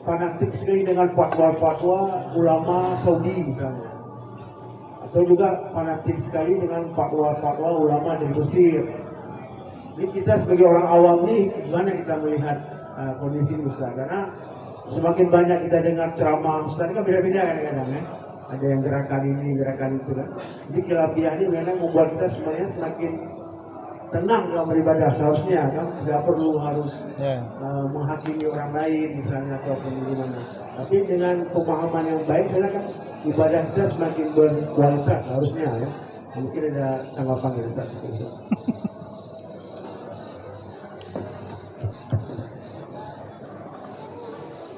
fanatik sekali dengan fatwa-fatwa ulama Saudi misalnya. Atau juga fanatik sekali dengan fatwa-fatwa ulama dari Mesir. Ini kita sebagai orang awam nih, gimana kita melihat kondisi ini Ustaz? Karena semakin banyak kita dengar ceramah Ustaz, kan beda-beda kadang-kadang ya. Ada yang gerakan ini, gerakan itu kan. Jadi khilafiyah ini memang membuat kita semuanya semakin tenang dalam beribadah seharusnya kan. Tidak perlu harus menghakimi orang lain misalnya ataupun gimana. Tapi dengan pemahaman yang baik, saya kan ibadah kita semakin berkualitas harusnya ya. Mungkin ada tanggapan dari Ustaz.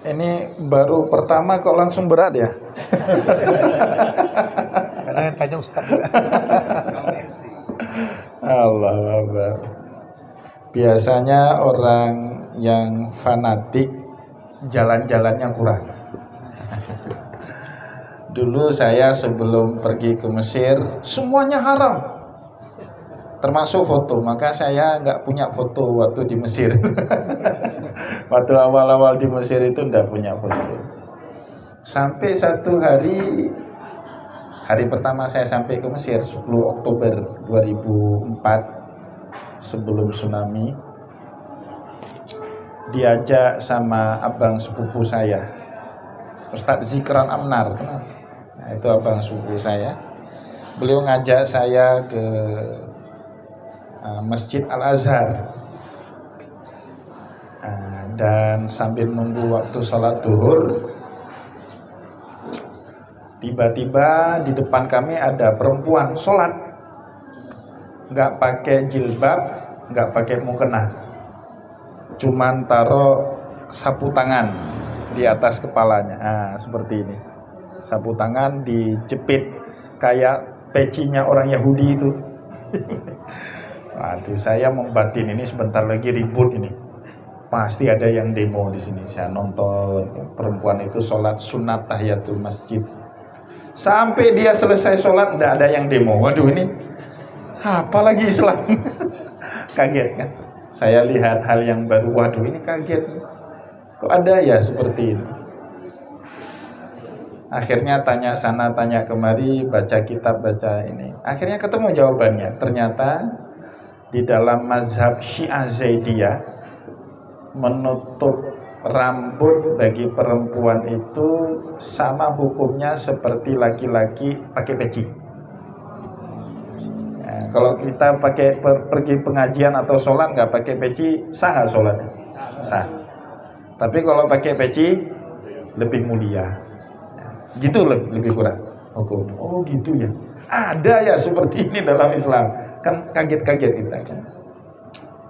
Ini baru pertama kok langsung berat ya? Karena yang tanya Ustaz juga. Allah Akbar. Biasanya orang yang fanatik jalan-jalannya kurang. Dulu saya sebelum pergi ke Mesir semuanya haram, termasuk foto. Maka saya nggak punya foto waktu di Mesir. Waktu awal-awal di Mesir itu nggak punya foto. Sampai satu hari pertama saya sampai ke Mesir 10 Oktober 2004 sebelum tsunami, diajak sama abang sepupu saya, Ustadz Zikran Amnar. Nah, itu abang sepupu saya. Beliau ngajak saya ke Masjid Al-Azhar. Dan sambil nunggu waktu sholat duhur, tiba-tiba di depan kami ada perempuan sholat, nggak pakai jilbab, nggak pakai mukena, cuman taruh sapu tangan di atas kepalanya. Seperti ini, sapu tangan dijepit kayak pecinya orang Yahudi itu. Waduh, saya membatin ini sebentar lagi ribut ini. Pasti ada yang demo di sini. Saya nonton perempuan itu sholat sunat tahiyatul masjid. Sampai dia selesai sholat, tidak ada yang demo. Waduh, ini apalagi Islam. Kaget kan? Saya lihat hal yang baru. Waduh, ini kaget. Kok ada ya seperti ini? Akhirnya tanya sana, tanya kemari, baca kitab, baca ini. Akhirnya ketemu jawabannya. Ternyata di dalam mazhab Syiah Zaidiyah, menutup rambut bagi perempuan itu sama hukumnya seperti laki-laki pakai peci. Nah, kalau kita pergi pengajian atau sholat nggak pakai peci, sah nggak sholatnya? Sah. Tapi kalau pakai peci lebih mulia. Gitu lebih kurang hukum. Oh gitu ya. Ada ya seperti ini dalam Islam. Kan kaget-kaget kita kan.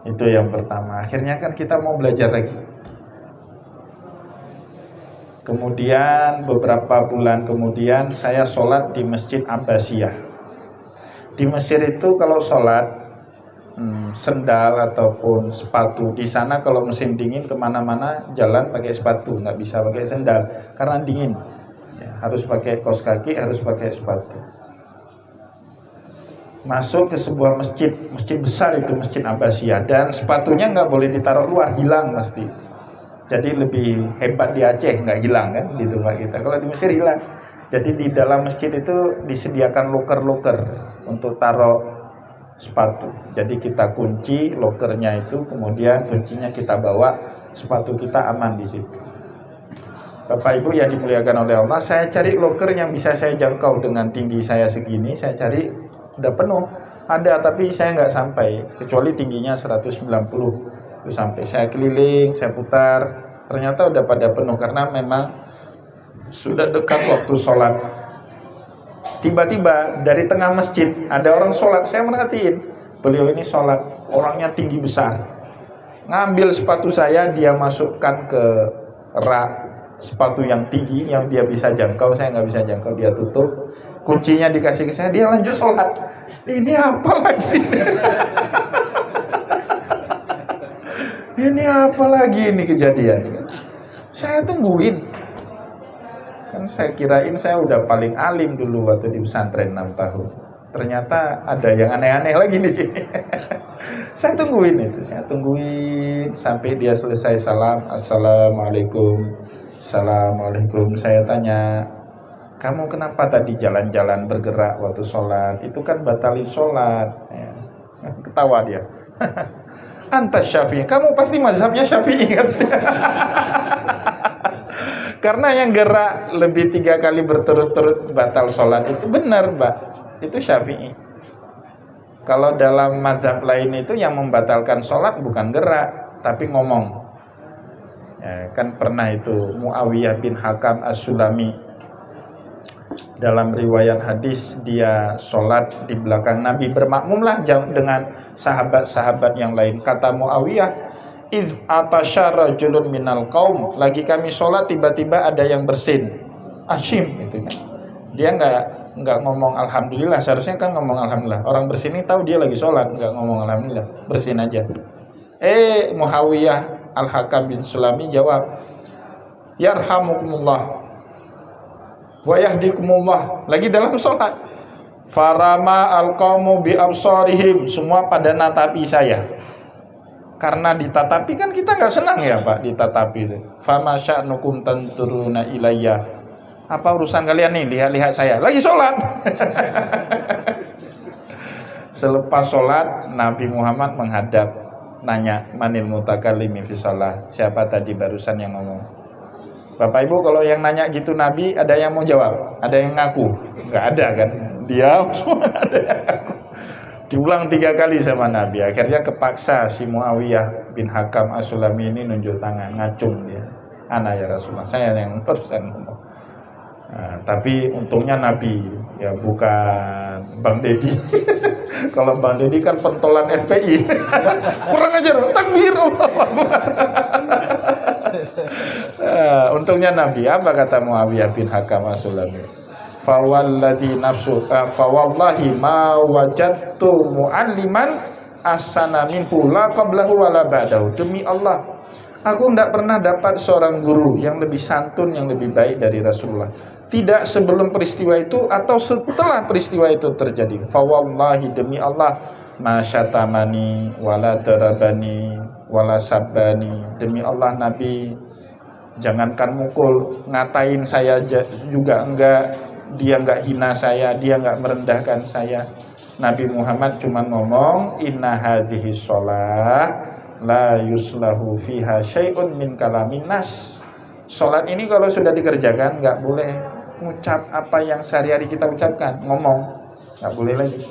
Itu yang pertama. Akhirnya kan kita mau belajar lagi. Kemudian beberapa bulan kemudian saya sholat di Masjid Abbasiyah. Di Mesir itu kalau sholat sendal ataupun sepatu. Di sana kalau musim dingin kemana-mana jalan pakai sepatu, nggak bisa pakai sendal karena dingin. Ya, harus pakai kaos kaki, harus pakai sepatu. Masuk ke sebuah masjid besar itu Masjid Abbasiyah, dan sepatunya nggak boleh ditaruh luar, hilang pasti. Jadi lebih hebat di Aceh, nggak hilang kan di tempat kita. Kalau di Mesir hilang. Jadi di dalam masjid itu disediakan loker-loker untuk taruh sepatu. Jadi kita kunci lokernya itu, kemudian kuncinya kita bawa, sepatu kita aman di situ. Bapak Ibu yang dimuliakan oleh Allah, saya cari loker yang bisa saya jangkau dengan tinggi saya segini, saya cari udah penuh. Ada tapi saya nggak sampai, kecuali tingginya 190. Itu sampai saya keliling, saya putar, ternyata udah pada penuh karena memang sudah dekat waktu sholat. Tiba-tiba dari tengah masjid ada orang sholat, saya merhatiin beliau ini sholat, orangnya tinggi besar, ngambil sepatu saya, dia masukkan ke rak sepatu yang tinggi yang dia bisa jangkau, saya nggak bisa jangkau, dia tutup, kuncinya dikasih ke saya, dia lanjut sholat. Ini apa lagi? Ini apa lagi ini kejadian? Saya tungguin. Kan saya kirain saya udah paling alim dulu waktu di pesantren 6 tahun. Ternyata ada yang aneh-aneh lagi di sini. Saya tungguin sampai dia selesai salam, assalamualaikum, assalamualaikum. Saya tanya, kamu kenapa tadi jalan-jalan bergerak waktu sholat? Itu kan batalin sholat. Ya. Ketawa dia. Antas Syafi'i, kamu pasti mazhabnya Syafi'i kan? Karena yang gerak lebih 3 kali berturut-turut batal sholat itu benar, Mbak. Itu Syafi'i. Kalau dalam mazhab lain itu yang membatalkan sholat bukan gerak, tapi ngomong. Ya, kan pernah itu Muawiyah bin Hakam As-Sulami. Dalam riwayat hadis dia sholat di belakang Nabi, bermakmumlah dengan sahabat-sahabat yang lain. Kata Muawiyah, iz atasya rajulun minal qaum, lagi kami sholat tiba-tiba ada yang bersin, asyim gitu kan. Dia nggak ngomong alhamdulillah, seharusnya kan ngomong alhamdulillah. Orang bersin ini tahu dia lagi sholat, nggak ngomong alhamdulillah, bersin aja. Muawiyah Al-Hakam bin Sulami jawab, yarhamukumullah wa yahdikumullah, lagi dalam sholat. Farama al-qaumu bi absarihim, semua pada natapi saya. Karena ditatapi kan kita nggak senang ya Pak, ditatapi itu. Fama sya'nukum tanturuna ilayya, apa urusan kalian nih lihat-lihat saya lagi sholat. Selepas sholat Nabi Muhammad menghadap, nanya, manil mutakallimi fi shalah, siapa tadi barusan yang ngomong? Bapak Ibu, kalau yang nanya gitu Nabi, ada yang mau jawab? Ada yang ngaku? Nggak ada kan? Diam semua, ada yang ngaku. Diulang 3 kali sama Nabi. Akhirnya kepaksa si Muawiyah bin Hakam As-Sulami ini nunjuk tangan, ngacung dia. Ana ya Rasulullah, saya yang barusan ngomong. Nah, tapi untungnya Nabi, ya bukan Bang Deddy. Kalau Bang Deddy kan pentolan FPI. Kurang ajar, takbir Allah. Untungnya Nabi. Apa kata Muawiyah bin Hakam As-Sulami? Fawallahi nafsu fawallahi ma wajadtu mu'alliman ahsana minhu la qablahu wa la ba'dahu. Demi Allah, aku tidak pernah dapat seorang guru yang lebih santun, yang lebih baik dari Rasulullah. Tidak sebelum peristiwa itu atau setelah peristiwa itu terjadi. Fawallahi, demi Allah, ma syatamani wala darabani wala sabbani. Demi Allah, Nabi jangankan mukul, ngatain saya juga enggak. Dia enggak hina saya, dia enggak merendahkan saya. Nabi Muhammad cuma ngomong, inna hadhihi sholat la yuslahu fiha syai'un min kalamin nas. Sholat ini kalau sudah dikerjakan enggak boleh ngucap apa yang sehari-hari kita ucapkan, ngomong enggak boleh lagi.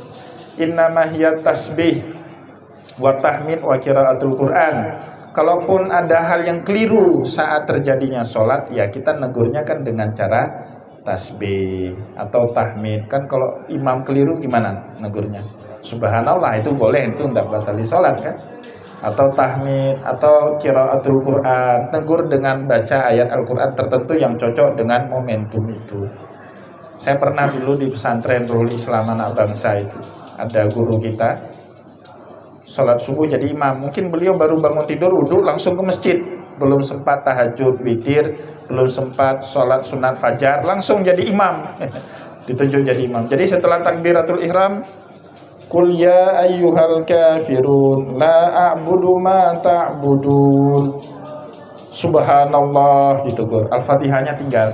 Innama hiya tasbih wa tahmid wa qiraatul Quran. Kalaupun ada hal yang keliru saat terjadinya sholat, ya kita negurnya kan dengan cara tasbih atau tahmid. Kan kalau imam keliru gimana negurnya? Subhanallah, itu boleh, itu tidak batali sholat kan? Atau tahmid atau qiraatul Quran, tegur dengan baca ayat Al-Quran tertentu yang cocok dengan momentum itu. Saya pernah dulu di pesantren Ruhul Islam Anak Bangsa itu, ada guru kita sholat subuh jadi imam. Mungkin beliau baru bangun tidur, wudhu langsung ke masjid, belum sempat tahajud witir, belum sempat sholat sunat fajar, langsung jadi imam. Ditunjuk jadi imam. Jadi setelah takbiratul ihram, qul ya ayyuhal kafirun la a'budu ma ta'budun. Subhanallah ditegur, Al-Fatihahnya tinggal.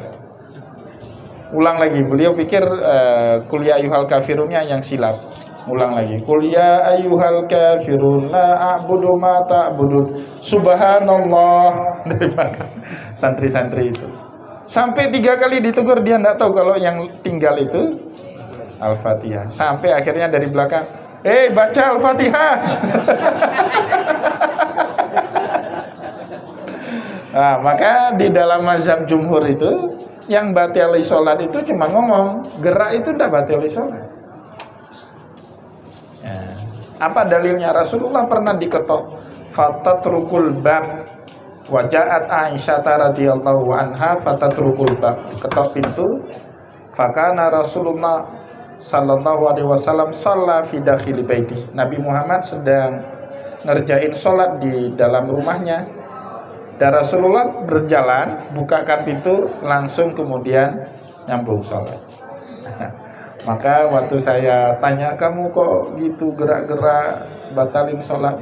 Ulang lagi, beliau pikir Qul ya ayyuhal kafirunnya yang silap. Ulang lagi, Qul ya ayyuhal kafirun la a'budu ma ta'budun. Subhanallah. Dari belakang santri-santri itu. Sampai 3 kali ditegur, dia enggak tahu kalau yang tinggal itu Al-Fatihah. Sampai akhirnya dari belakang, baca Al-Fatihah. Nah, maka di dalam mazhab jumhur itu yang batali sholat itu cuma ngomong, gerak itu tidak batali sholat. Ya. Apa dalilnya? Rasulullah pernah diketok, fatatrukul bab, wajaat Aisyah radhiyallahu anha fatatrukul bab, ketok pintu, fakana Rasulullah sallallahu alaihi wasallam shalla fi dakhili baiti. Nabi Muhammad sedang ngerjain sholat di dalam rumahnya. Dan Rasulullah berjalan, bukakan pintu, langsung kemudian nyambung sholat. Maka waktu saya tanya, kamu kok gitu gerak-gerak batalin sholat?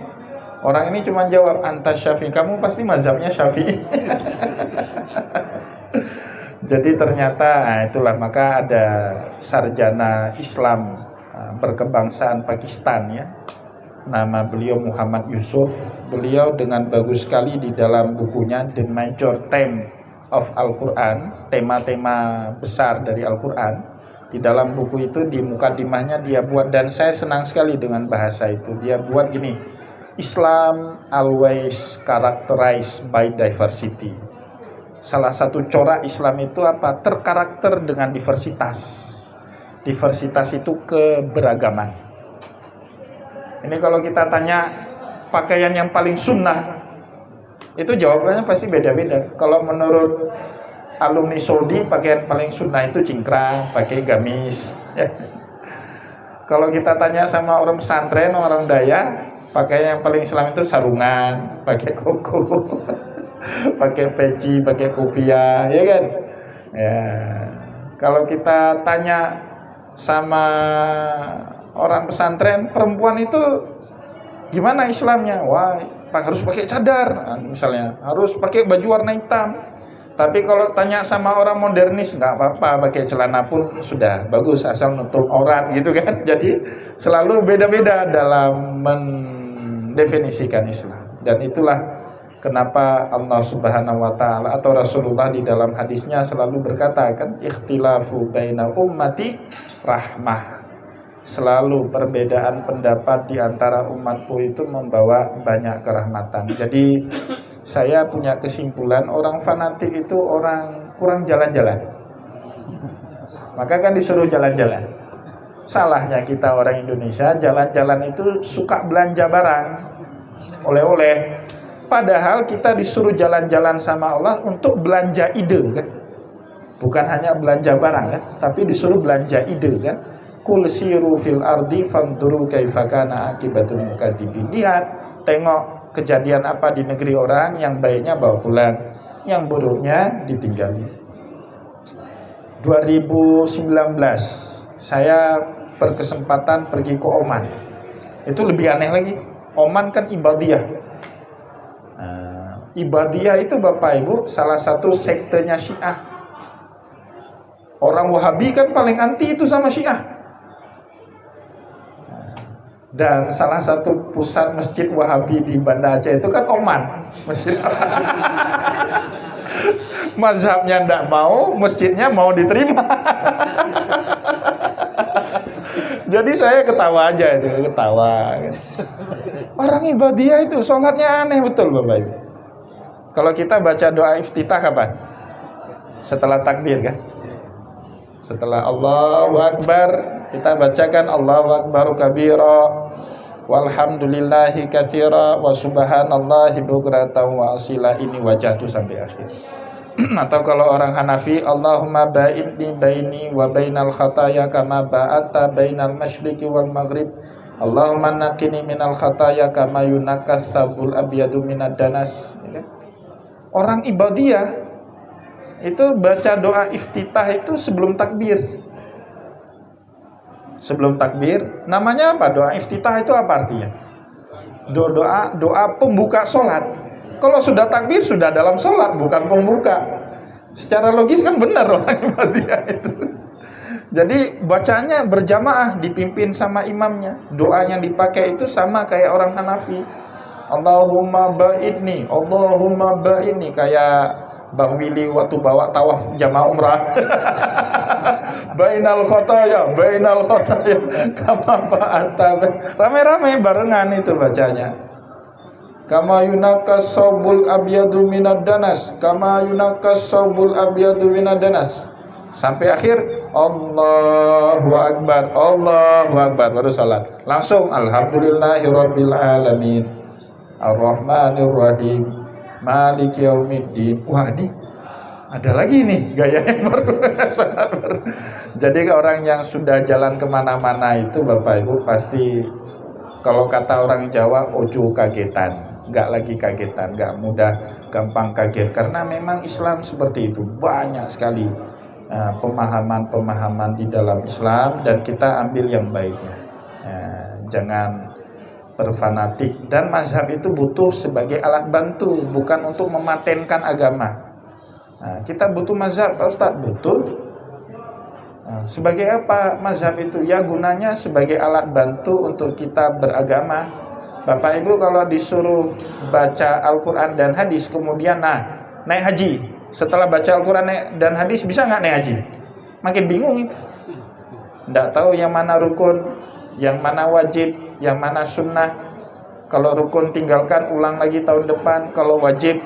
Orang ini cuma jawab, anta syafi'i, kamu pasti mazhabnya syafi'i. Jadi ternyata, itulah, maka ada sarjana Islam berkebangsaan Pakistan ya. Nama beliau Muhammad Yusuf. Beliau dengan bagus sekali di dalam bukunya The Major Theme of Al-Quran, tema-tema besar dari Al-Quran. Di dalam buku itu di mukadimahnya dia buat, dan saya senang sekali dengan bahasa itu. Dia buat gini, Islam always characterized by diversity. Salah satu corak Islam itu apa? Terkarakter dengan diversitas. Diversitas itu keberagaman. Ini kalau kita tanya pakaian yang paling sunnah, itu jawabannya pasti beda-beda. Kalau menurut alumni Saudi, pakaian paling sunnah itu cingkrang, pakai gamis. Kalau kita tanya sama orang pesantren, orang Dayak, pakaian yang paling Islam itu sarungan, pakai koko, pakai peci, pakai kopiah, ya kan? Ya. Kalau kita tanya sama orang pesantren, perempuan itu gimana Islamnya? Wah, harus pakai cadar, misalnya, harus pakai baju warna hitam. Tapi kalau tanya sama orang modernis, nggak apa-apa, pakai celana pun sudah bagus, asal nutup aurat gitu kan. Jadi selalu beda-beda dalam mendefinisikan Islam. Dan itulah kenapa Allah Subhanahu wa taala atau Rasulullah di dalam hadisnya selalu berkata kan, ikhtilafu baina ummati rahmah. Selalu perbedaan pendapat di antara umatku itu membawa banyak kerahmatan. Jadi saya punya kesimpulan, orang fanatik itu orang kurang jalan-jalan. Maka kan disuruh jalan-jalan. Salahnya kita orang Indonesia, jalan-jalan itu suka belanja barang, oleh-oleh. Padahal kita disuruh jalan-jalan sama Allah untuk belanja ide kan. Bukan hanya belanja barang kan, tapi disuruh belanja ide kan. Qul siru fil ardi fanduru kaifa kana akibatul mukadzibin. Lihat, tengok kejadian apa di negeri orang, yang baiknya bawa pulang, yang buruknya ditinggali. 2019 saya berkesempatan pergi ke Oman. Itu lebih aneh lagi. Oman kan Ibadiyah. Ibadiyah itu Bapak Ibu salah satu sektenya Syiah. Orang Wahabi kan paling anti itu sama Syiah. Dan salah satu pusat masjid Wahabi di Banda Aceh itu kan Oman, masjid. Mazhabnya tidak mau, masjidnya mau diterima. Jadi saya ketawa aja itu, ketawa. Orang Ibadiyah itu sholatnya aneh betul Bapak Ibu. Kalau kita baca doa iftitah kapan? Setelah takbir kan? Setelah Allahu Akbar, kita bacakan Allahu Akbar kabira walhamdulillahi katsira wa subhanallahi bukratan wa asila, ini wajah itu sampai akhir. Atau kalau orang Hanafi, Allahumma ba'idni baini wa bainal khataya kama ba'atta bainal masyriqi wal maghrib. Allahumma naqqini minal khataya kama yunaqas sabul abyadu minad danas. Orang Ibadiyah itu baca doa iftitah itu sebelum takbir. Sebelum takbir, namanya apa? Doa iftitah itu apa artinya? Doa pembuka sholat. Kalau sudah takbir sudah dalam sholat, bukan pembuka. Secara logis kan benar orang Fatihah itu. Jadi bacanya berjamaah, dipimpin sama imamnya. Doa yang dipakai itu sama kayak orang Hanafi. Allahumma ba'idni, Allahumma ba'idni, kayak Bang Willy waktu bawa tawaf jamaah umrah. Bainal khotaya, kama ba'ata. Rame-rame barengan itu bacanya. Kama yunakas saubul abyadu minad danas, kama yunakas saubul abyadu minad danas. Sampai akhir Allahu Akbar baru salat. Langsung alhamdulillahirabbil alamin, arrahmanir rahim, maliki yaumiddin. Wah, ada lagi nih gaya yang baru. Jadi orang yang sudah jalan kemana-mana itu Bapak Ibu pasti, kalau kata orang Jawa, ojo kagetan. Nggak lagi kagetan, nggak mudah gampang kaget, karena memang Islam seperti itu, banyak sekali pemahaman-pemahaman di dalam Islam, dan kita ambil yang baiknya, jangan berfanatik. Dan mazhab itu butuh sebagai alat bantu, bukan untuk mematenkan agama. Kita butuh mazhab, Pak Ustadz, butuh. Sebagai apa mazhab itu? Ya gunanya sebagai alat bantu untuk kita beragama. Bapak Ibu kalau disuruh baca Al-Quran dan hadis, kemudian naik haji, setelah baca Al-Quran dan hadis bisa nggak naik haji? Makin bingung itu, nggak tahu yang mana rukun, yang mana wajib, yang mana sunnah. Kalau rukun tinggalkan, ulang lagi tahun depan. Kalau wajib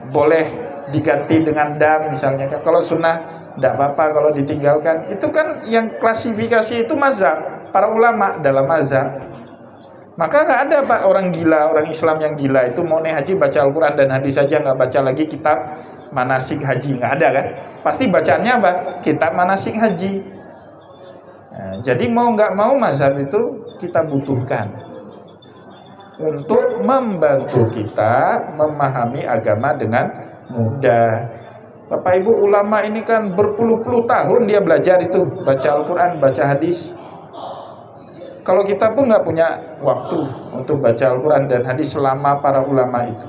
boleh diganti dengan dam misalnya. Kalau sunnah nggak apa-apa kalau ditinggalkan. Itu kan yang klasifikasi itu mazhab para ulama dalam mazhab. Maka nggak ada Pak orang gila, orang Islam yang gila itu mau naik haji baca Al-Quran dan hadis saja, nggak baca lagi kitab manasik haji. Nggak ada kan? Pasti bacanya apa? Kitab manasik haji. Jadi mau nggak mau mazhab itu kita butuhkan untuk membantu kita memahami agama dengan mudah. Bapak Ibu ulama ini kan berpuluh-puluh tahun dia belajar itu, baca Al-Quran, baca hadis. Kalau kita pun nggak punya waktu untuk baca Al-Quran dan hadis selama para ulama itu.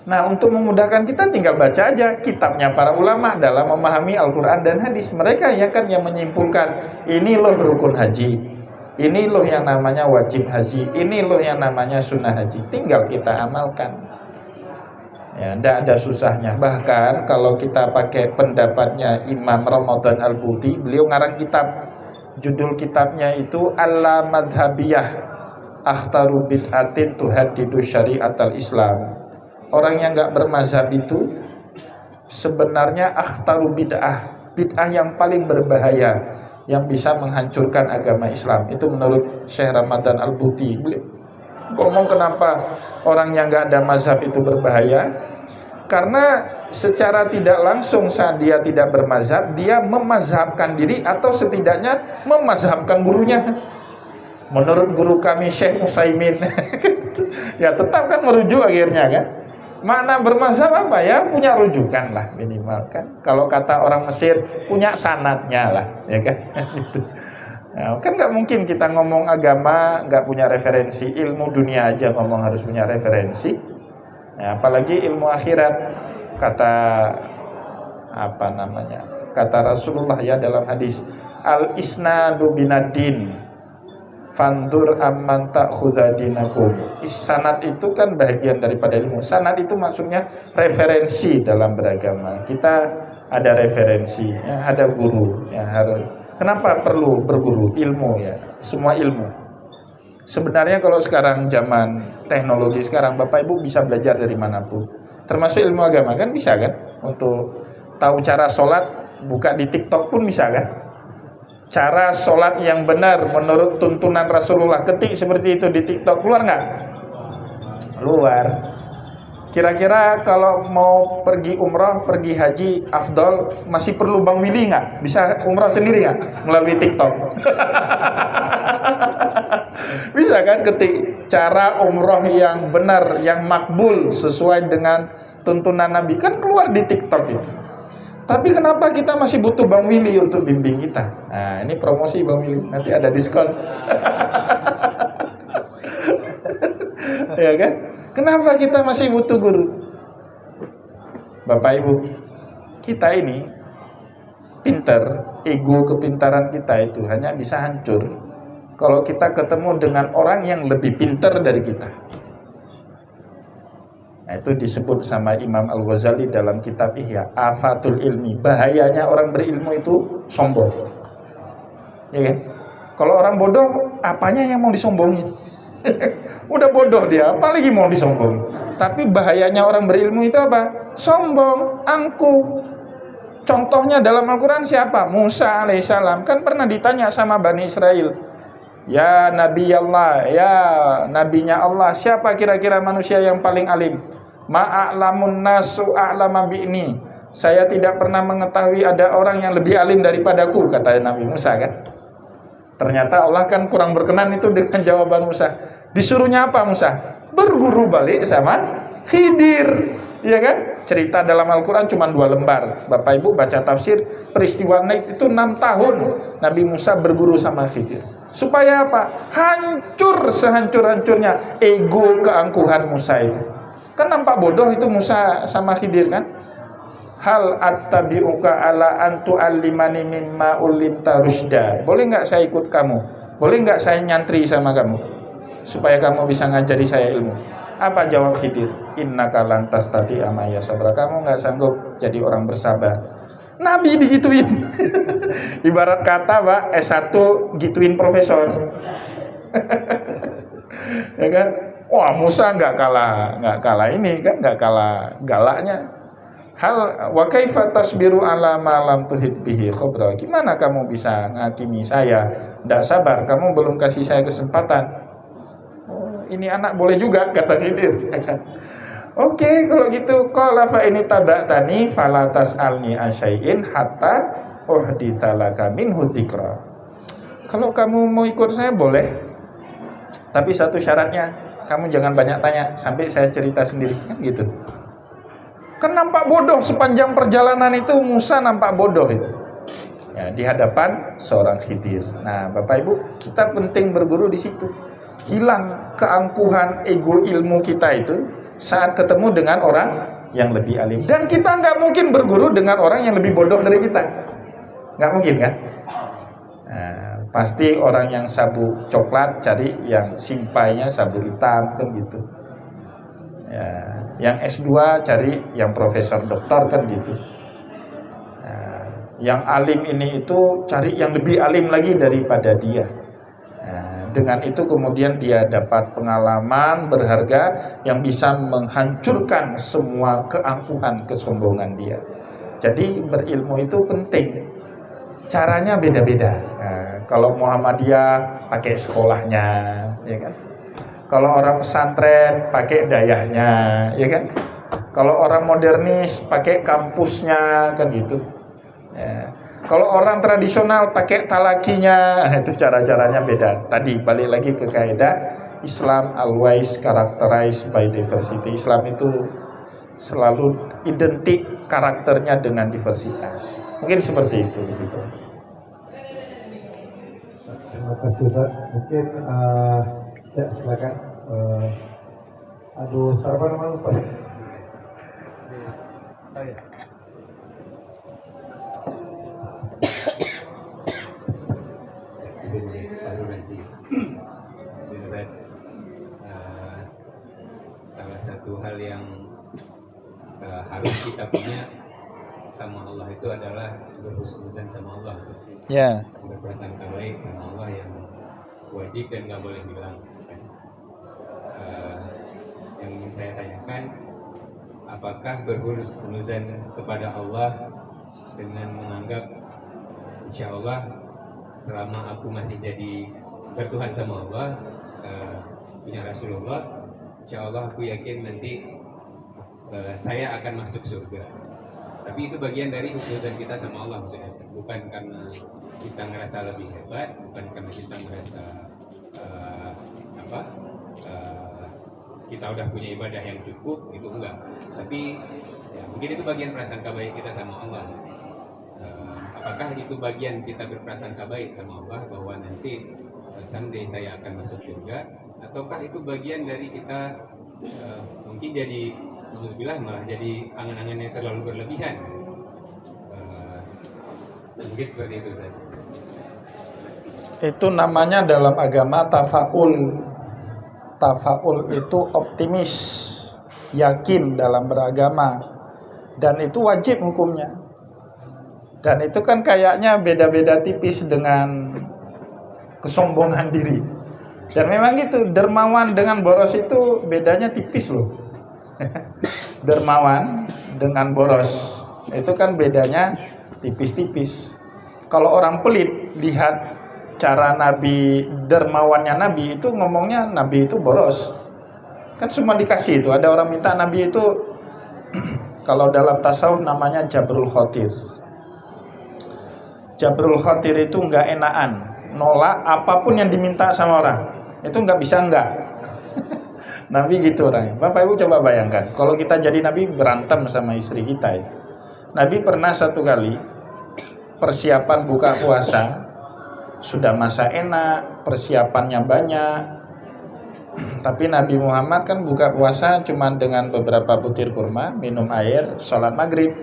Nah, untuk memudahkan kita tinggal baca aja kitabnya para ulama dalam memahami Al-Quran dan hadis. Mereka ya kan yang menyimpulkan, ini loh rukun haji, ini loh yang namanya wajib haji, ini loh yang namanya sunnah haji. Tinggal kita amalkan. Ya, tidak ada susahnya. Bahkan kalau kita pakai pendapatnya Imam Ramadan Al-Buti, beliau ngarang kitab. Judul kitabnya itu Al-Madhabiyah Akhtaru Bid'atin Tuhaddidu Syari'atal Islam. Orang yang gak bermazhab itu sebenarnya akhtaru bid'ah, bid'ah yang paling berbahaya, yang bisa menghancurkan agama Islam. Itu menurut Syekh Ramadan Al-Buti. Ngomong kenapa orang yang gak ada mazhab itu berbahaya? Karena secara tidak langsung saat dia tidak bermazhab, dia memazhabkan diri atau setidaknya memazhabkan gurunya. Menurut guru kami Syekh Utsaimin, ya tetap kan merujuk akhirnya kan. Makna bermazhab apa ya? Punya rujukan lah minimal kan. Kalau kata orang Mesir, punya sanadnya lah, ya kan. Gitu. Nah, kan nggak mungkin kita ngomong agama nggak punya referensi. Ilmu dunia aja ngomong harus punya referensi. Nah, apalagi ilmu akhirat. Kata Rasulullah ya dalam hadis, al-isnadu binadin fandur amman ta'khudha dinakum. Sanad itu kan bagian daripada ilmu. Sanad itu maksudnya referensi dalam beragama. Kita ada referensi, ya, ada guru, ya, harus. Kenapa perlu berguru? Ilmu ya, semua ilmu. Sebenarnya kalau sekarang zaman teknologi sekarang, Bapak Ibu bisa belajar dari manapun. Termasuk ilmu agama kan bisa kan? Untuk tahu cara sholat, buka di TikTok pun bisa kan? Cara sholat yang benar menurut tuntunan Rasulullah, ketik seperti itu di TikTok, keluar nggak? Keluar. Kira-kira kalau mau pergi umrah, pergi haji, afdol, masih perlu Bang Willy nggak? Bisa umrah sendiri nggak? Melalui TikTok. Bisa kan ketik cara umroh yang benar, yang makbul sesuai dengan tuntunan Nabi, kan keluar di TikTok itu. Tapi kenapa kita masih butuh Bang Willy untuk bimbing kita? Nah, ini promosi Bang Willy, nanti ada diskon. Ya kan? Kenapa kita masih butuh guru? Bapak Ibu, kita ini pinter, ego kepintaran kita itu hanya bisa hancur kalau kita ketemu dengan orang yang lebih pinter dari kita. Nah, itu disebut sama Imam Al-Ghazali dalam kitab Ihya, afatul ilmi. Bahayanya orang berilmu itu sombong. Ya kan? Kalau orang bodoh, apanya yang mau disombongin? Udah bodoh dia, apalagi mau disombongin. Tapi bahayanya orang berilmu itu apa? Sombong, angkuh. Contohnya dalam Al-Quran siapa? Musa alaihissalam. Kan pernah ditanya sama Bani Israel, ya Nabi Allah, ya Nabinya Allah, siapa kira-kira manusia yang paling alim? Ma'a'lamun nasu a'lama bi'ni. Saya tidak pernah mengetahui ada orang yang lebih alim daripadaku, kata Nabi Musa kan. Ternyata Allah kan kurang berkenan itu dengan jawaban Musa. Disuruhnya apa Musa? Berguru balik sama Khidir, ya kan? Cerita dalam Al-Quran cuma 2 lembar. Bapak Ibu baca tafsir, peristiwa naik itu 6 tahun Nabi Musa berguru sama Khidir. Supaya apa? Hancur sehancur-hancurnya ego keangkuhan Musa itu. Kan nampak bodoh itu Musa sama Khidir kan? Hal attabi'uka ala antu alimani mimma ulimta rusda. Boleh nggak saya ikut kamu? Boleh nggak saya nyantri sama kamu? Supaya kamu bisa ngajari saya ilmu. Apa jawab Khidir? Innaka lan tastati amaya sabra. Kamu nggak sanggup jadi orang bersabar. Nabi digituin. Ibarat kata Pak, S1 gituin profesor. Ya kan? Wah, Musa nggak kalah ini kan, nggak kalah galaknya. Hal wa kaifa tasbiru ala ma lam tuhit bihi khobra. Gimana kamu bisa ngakimi saya? Nggak sabar, kamu belum kasih saya kesempatan. Oh, ini anak boleh juga, kata Khidir. Oke, kalau gitu qala fa ini tabatani fala tasalni asyai'in hatta uhditsalaka minhu dzikra. Kalau kamu mau ikut saya boleh. Tapi satu syaratnya, kamu jangan banyak tanya sampai saya cerita sendiri, kan gitu. Kan nampak bodoh sepanjang perjalanan itu, Musa nampak bodoh itu. Ya, di hadapan seorang Khidir. Nah, Bapak Ibu, kita penting berguru di situ. Hilang keangkuhan ego ilmu kita itu saat ketemu dengan orang yang lebih alim. Dan kita nggak mungkin berguru dengan orang yang lebih bodoh dari kita. Nggak mungkin kan? Nah, pasti orang yang sabuk coklat cari yang simpainya sabuk hitam kan gitu. Ya, yang S2 cari yang profesor doktor kan gitu. Nah, yang alim ini itu cari yang lebih alim lagi daripada dia. Nah, dengan itu kemudian dia dapat pengalaman berharga yang bisa menghancurkan semua keangkuhan kesombongan dia. Jadi berilmu itu penting. Caranya beda-beda. Nah, kalau Muhammadiyah pakai sekolahnya, ya kan? Kalau orang pesantren pakai dayahnya, ya kan? Kalau orang modernis pakai kampusnya, kan gitu. Ya. Kalau orang tradisional pakai talakinya, itu cara-caranya beda. Tadi balik lagi ke kaidah Islam always characterized by diversity. Islam itu selalu identik karakternya dengan diversitas. Mungkin seperti itu. Gitu. Terima kasih Ustaz. Mungkin ya silakan. Aduh, sarapan nama lupa. Salah satu hal yang harus kita punya sama Allah itu adalah berhusnuzan sama Allah. Ya. Berprasangka baik sama Allah yang wajib dan nggak boleh hilang. Yang ingin saya tanyakan, apakah berhusnuzan kepada Allah dengan menganggap insya Allah selama aku masih jadi bertuhan sama Allah, punya Rasulullah, insya Allah aku yakin nanti saya akan masuk surga. Tapi itu bagian dari husnuzan kita sama Allah maksudnya, bukan karena kita ngerasa lebih hebat, bukan karena kita ngerasa kita udah punya ibadah yang cukup, itu enggak. Tapi ya, mungkin itu bagian prasangka baik kita sama Allah. Apakah itu bagian kita berprasangka baik sama Allah bahwa nanti someday saya akan masuk surga, ataukah itu bagian dari kita mungkin jadi malah jadi angan-angan yang terlalu berlebihan. Mungkin seperti itu saja. Itu namanya dalam agama tafaul. Tafaul itu optimis, yakin dalam beragama, dan itu wajib hukumnya. Dan itu kan kayaknya beda-beda tipis dengan kesombongan diri. Dan memang gitu, dermawan dengan boros itu bedanya tipis loh. Dermawan dengan boros itu kan bedanya tipis-tipis. Kalau orang pelit, lihat cara Nabi, dermawannya Nabi itu ngomongnya Nabi itu boros. Kan semua dikasih itu. Ada orang minta Nabi itu kalau dalam tasawuf namanya Jabrul Khotir. Jabrul Khotir itu enggak enakan, nolak apapun yang diminta sama orang. Itu enggak bisa enggak. Nabi gitu orangnya. Bapak Ibu coba bayangkan, kalau kita jadi Nabi berantem sama istri kita itu. Nabi pernah satu kali persiapan buka puasa, sudah masa enak, persiapannya banyak. Tapi Nabi Muhammad kan buka puasa cuma dengan beberapa butir kurma, minum air, sholat maghrib.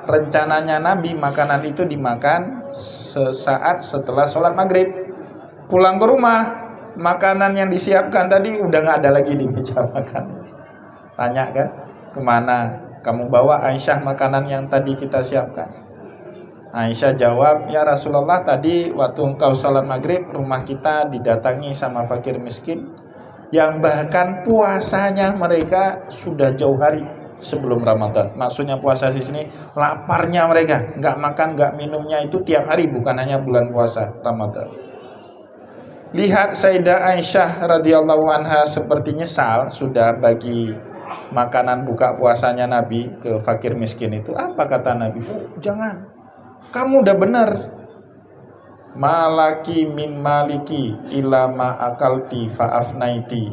Rencananya Nabi makanan itu dimakan sesaat setelah sholat maghrib. Pulang ke rumah, makanan yang disiapkan tadi udah gak ada lagi di meja makan. Tanya kan, kemana kamu bawa Aisyah makanan yang tadi kita siapkan? Aisyah jawab, ya Rasulullah, tadi waktu engkau sholat maghrib, rumah kita didatangi sama fakir miskin yang bahkan puasanya mereka sudah jauh hari sebelum Ramadan. Maksudnya puasa di sini laparnya mereka, nggak makan nggak minumnya itu tiap hari, bukan hanya bulan puasa Ramadan. Lihat Sayyidah Aisyah radhiyallahu anha seperti nyesal sudah bagi makanan buka puasanya Nabi ke fakir miskin itu. Apa kata Nabi? Jangan. Kamu udah benar. Malaki min maliki ila ma akalti fa'afnaiti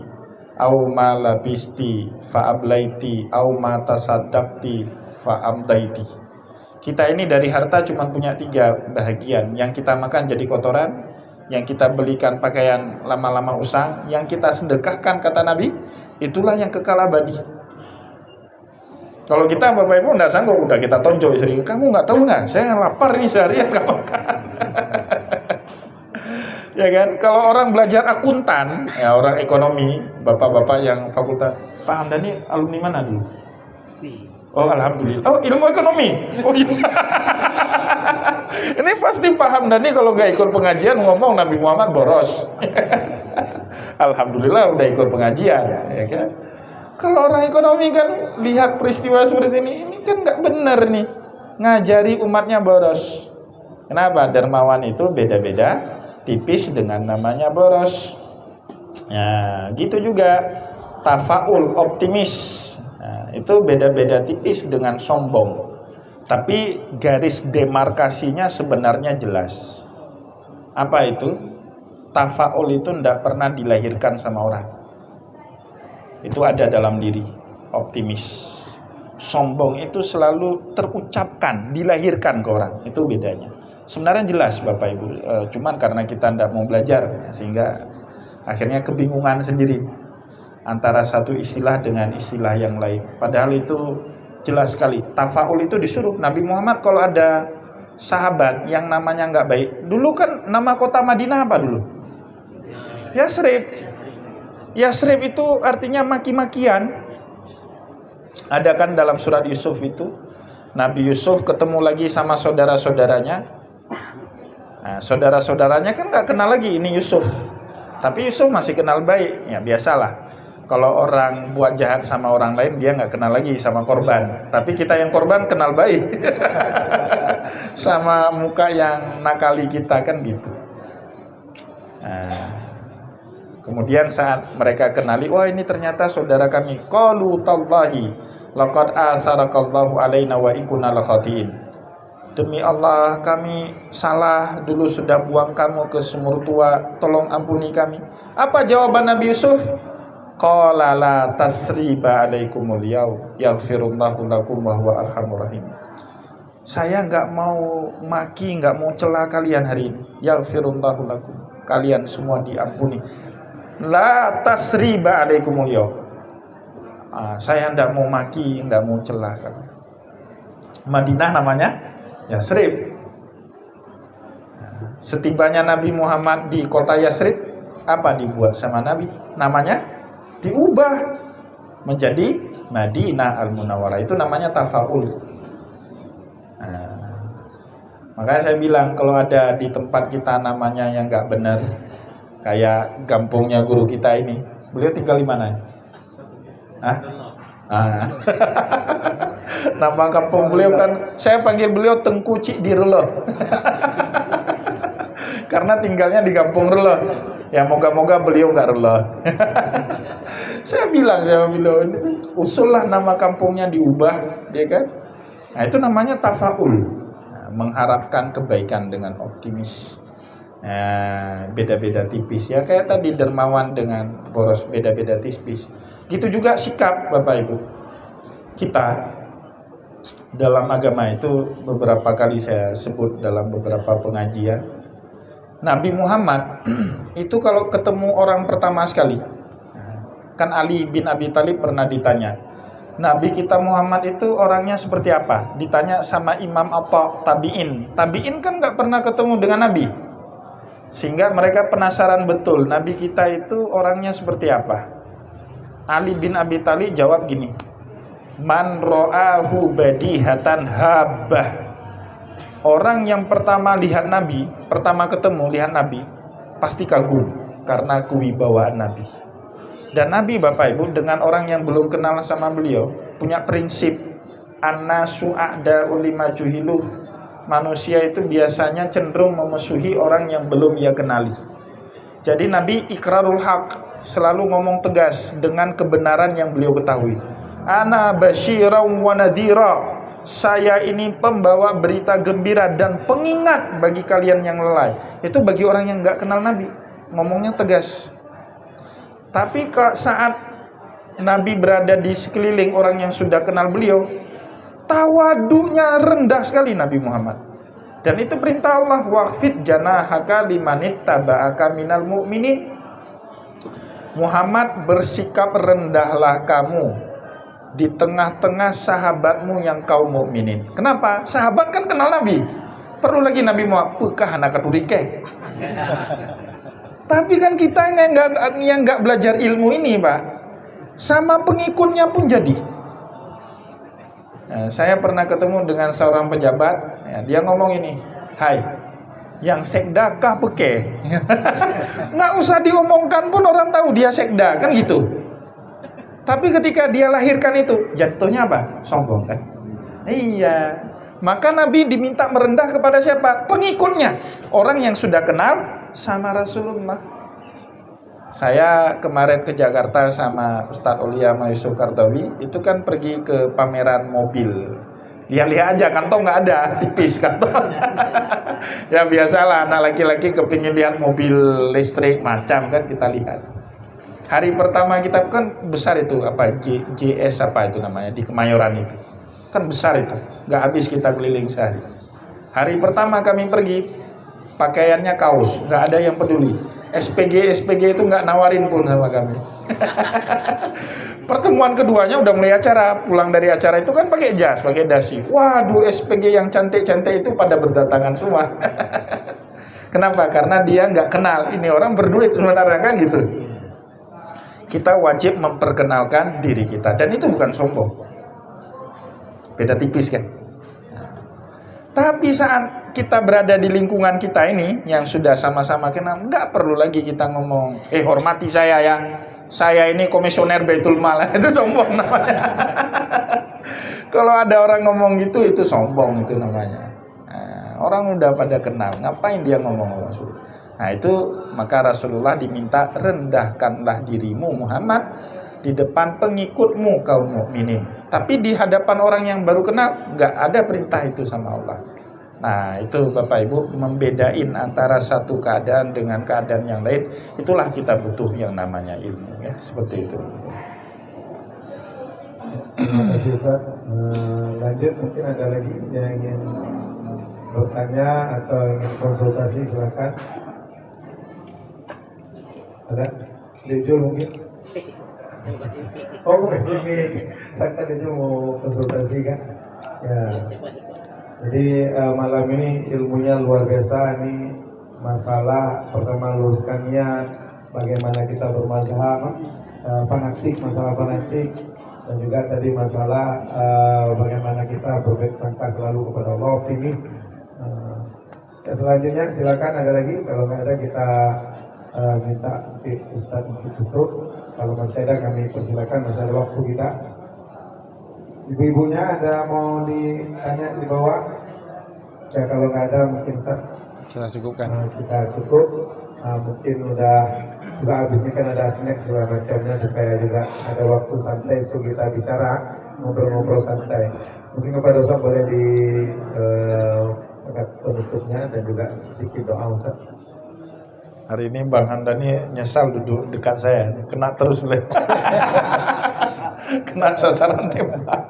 au ma labisti fa'ablaiti au ma tasaddaqti fa'amdaiti. Kita ini dari harta cuma punya 3 bahagian. Yang kita makan jadi kotoran, yang kita belikan pakaian lama-lama usang, yang kita sedekahkan kata Nabi, itulah yang kekal abadi. Kalau kita Bapak Ibu nggak sanggup, udah kita tonjok istri, kamu nggak tahu nggak, saya lapar nih seharian nggak makan. Ya kan, kalau orang belajar akuntan, ya orang ekonomi, bapak-bapak yang fakultas, Pak Hamdani alumni mana dulu? Oh alhamdulillah. Oh ilmu ekonomi. Oh iya. Ini pasti Pak Hamdani kalau nggak ikut pengajian ngomong Nabi Muhammad boros. Alhamdulillah udah ikut pengajian, ya kan? Kalau orang ekonomi kan lihat peristiwa seperti ini kan nggak benar nih, ngajari umatnya boros. Kenapa? Dermawan itu beda-beda tipis dengan namanya boros. Nah, gitu juga tafaul, optimis. Nah, itu beda-beda tipis dengan sombong. Tapi garis demarkasinya sebenarnya jelas. Apa itu? Tafaul itu tidak pernah dilahirkan sama orang. Itu ada dalam diri, optimis. Sombong itu selalu terucapkan, dilahirkan ke orang. Itu bedanya. Sebenarnya jelas Bapak Ibu, cuman karena kita tidak mau belajar, sehingga akhirnya kebingungan sendiri antara satu istilah dengan istilah yang lain. Padahal itu jelas sekali. Tafaul itu disuruh. Nabi Muhammad kalau ada sahabat yang namanya nggak baik, dulu kan nama kota Madinah apa dulu? Yasrib. Yasrib itu artinya maki-makian. Ada kan dalam surat Yusuf itu, Nabi Yusuf ketemu lagi sama saudara-saudaranya. Nah, saudara-saudaranya kan nggak kenal lagi ini Yusuf, tapi Yusuf masih kenal baik. Ya biasalah, kalau orang buat jahat sama orang lain dia nggak kenal lagi sama korban. Tapi kita yang korban kenal baik sama muka yang nakali kita kan gitu. Nah, kemudian saat mereka kenali, wah ini ternyata saudara kami. Qalu tallahi laqad asarakallahu alaina wa in kunna lakhatiin. Demi Allah kami salah, dulu sudah buang kamu ke sumur tua, tolong ampuni kami. Apa jawaban Nabi Yusuf? Qala la tasriba alaikumul yaum yaghfirullahu lakum wa huwa arhamur rahim. Saya enggak mau maki, enggak mau cela kalian hari ini. Yaghfirullahu lakum. Kalian semua diampuni. La tasriba alaikumul yaum. Saya tidak mau maki, tidak mau celah. Madinah namanya Yasrib. Setibanya Nabi Muhammad di kota Yasrib, apa dibuat sama Nabi? Namanya diubah menjadi Madinah Al-Munawwarah. Itu namanya tafaul. Makanya saya bilang kalau ada di tempat kita namanya yang nggak benar, kayak kampungnya guru kita ini, beliau tinggal di mana? Nama kampung beliau kan, saya panggil beliau Tengku Cik di Relo. Karena tinggalnya di kampung Relo. Ya moga-moga beliau nggak Relo. Saya bilang usullah nama kampungnya diubah, ya kan? Nah itu namanya tafaul, mengharapkan kebaikan dengan optimis. Beda-beda tipis ya, kayak tadi dermawan dengan boros, beda-beda tipis. Gitu juga sikap Bapak Ibu. Kita dalam agama itu beberapa kali saya sebut dalam beberapa pengajian, Nabi Muhammad itu kalau ketemu orang pertama sekali, kan Ali bin Abi Thalib pernah ditanya, Nabi kita Muhammad itu orangnya seperti apa? Ditanya sama Imam atau Tabi'in. Tabi'in kan gak pernah ketemu dengan Nabi, sehingga mereka penasaran betul Nabi kita itu orangnya seperti apa. Ali bin Abi Thalib jawab gini, man ro'ahu badihatan habah. Orang yang pertama lihat Nabi, pertama ketemu lihat Nabi, pasti kagum karena kewibawaan Nabi. Dan Nabi Bapak Ibu dengan orang yang belum kenal sama beliau punya prinsip annasu a'da'u lima juhilu. Manusia itu biasanya cenderung memusuhi orang yang belum ia kenali. Jadi Nabi ikrarul haq, selalu ngomong tegas dengan kebenaran yang beliau ketahui. Ana basyiran wa nadhira. Saya ini pembawa berita gembira dan pengingat bagi kalian yang lalai. Itu bagi orang yang nggak kenal Nabi, ngomongnya tegas. Tapi saat Nabi berada di sekeliling orang yang sudah kenal beliau, tawadunya rendah sekali Nabi Muhammad. Dan itu perintah Allah, waqfid janahaka limanittaba'aka minal mu'minin. Muhammad, bersikap rendahlah kamu di tengah-tengah sahabatmu yang kaum mukminin. Kenapa? Sahabat kan kenal Nabi. Perlu lagi Nabi Muhammad pekah anak katurike. Tapi kan kita yang nggak belajar ilmu ini, Pak, sama pengikutnya pun jadi. Nah, saya pernah ketemu dengan seorang pejabat, ya, dia ngomong ini, hai, yang sekda kah peke? Nggak usah diomongkan pun orang tahu dia sekda, kan gitu. Tapi ketika dia lahirkan itu, jatuhnya apa? Sombong kan? Iya. Maka Nabi diminta merendah kepada siapa? Pengikutnya. Orang yang sudah kenal sama Rasulullah. Saya kemarin ke Jakarta sama Ustadz Aulia Yusuf Kardawi, itu kan pergi ke pameran mobil. Lihat-lihat aja, kantong nggak ada, tipis kantong. Ya biasalah, anak laki-laki kepingin lihat mobil listrik macam kan, kita lihat. Hari pertama kita kan besar itu, apa JS apa itu namanya, di Kemayoran itu. Kan besar itu, nggak habis kita keliling sehari. Hari pertama kami pergi, pakaiannya kaos, nggak ada yang peduli. SPG itu nggak nawarin pun sama kami. Pertemuan keduanya udah mulai acara, pulang dari acara itu kan pakai jas, pakai dasi. Waduh, SPG yang cantik-cantik itu pada berdatangan semua. Kenapa? Karena dia nggak kenal ini orang berduit sebenarnya kan gitu. Kita wajib memperkenalkan diri kita, dan itu bukan sombong. Beda tipis kan. Tapi saat kita berada di lingkungan kita ini yang sudah sama-sama kenal, nggak perlu lagi kita ngomong, hormati saya ya, saya ini komisioner Baitul Mal. Itu sombong namanya. Kalau ada orang ngomong gitu, itu sombong itu namanya. Nah, orang udah pada kenal, ngapain dia ngomong Rasul? Nah itu, maka Rasulullah diminta rendahkanlah dirimu Muhammad di depan pengikutmu kaum mukminin. Tapi di hadapan orang yang baru kenal, nggak ada perintah itu sama Allah. Nah itu Bapak Ibu, membedain antara satu keadaan dengan keadaan yang lain. Itulah kita butuh yang namanya ilmu ya, seperti itu. Terima kasih Ustaz. Lanjut, mungkin ada lagi yang ingin bertanya atau ingin konsultasi, silakan. Ada? Jujur mungkin? Oh, pesimis. Saya tadi itu mau konsultasi kan. Ya. Jadi malam ini ilmunya luar biasa. Ini masalah pertama luruskan niat, bagaimana kita bermazhab, fanatik, masalah fanatik, dan juga tadi masalah bagaimana kita berbaik sangka selalu kepada Allah, optimis. Ya, selanjutnya silakan ada lagi, kalau nggak ada kita minta Ustadz untuk tutup. Kalau masih ada kami persilakan, masih ada waktu kita. Ibu-ibunya ada mau ditanya di bawah? Ya kalau nggak ada mungkin Sudah cukupkan. kita tutup. Mungkin udah juga habis ini kan ada snack segala macamnya supaya juga ada waktu santai untuk kita bicara, ngobrol-ngobrol santai. Mungkin kepada Ustaz boleh di penutupnya dan juga sedikit doa Ustaz. Hari ini Bang Handani nyesal duduk dekat saya, kena terus kena sasaran tembak.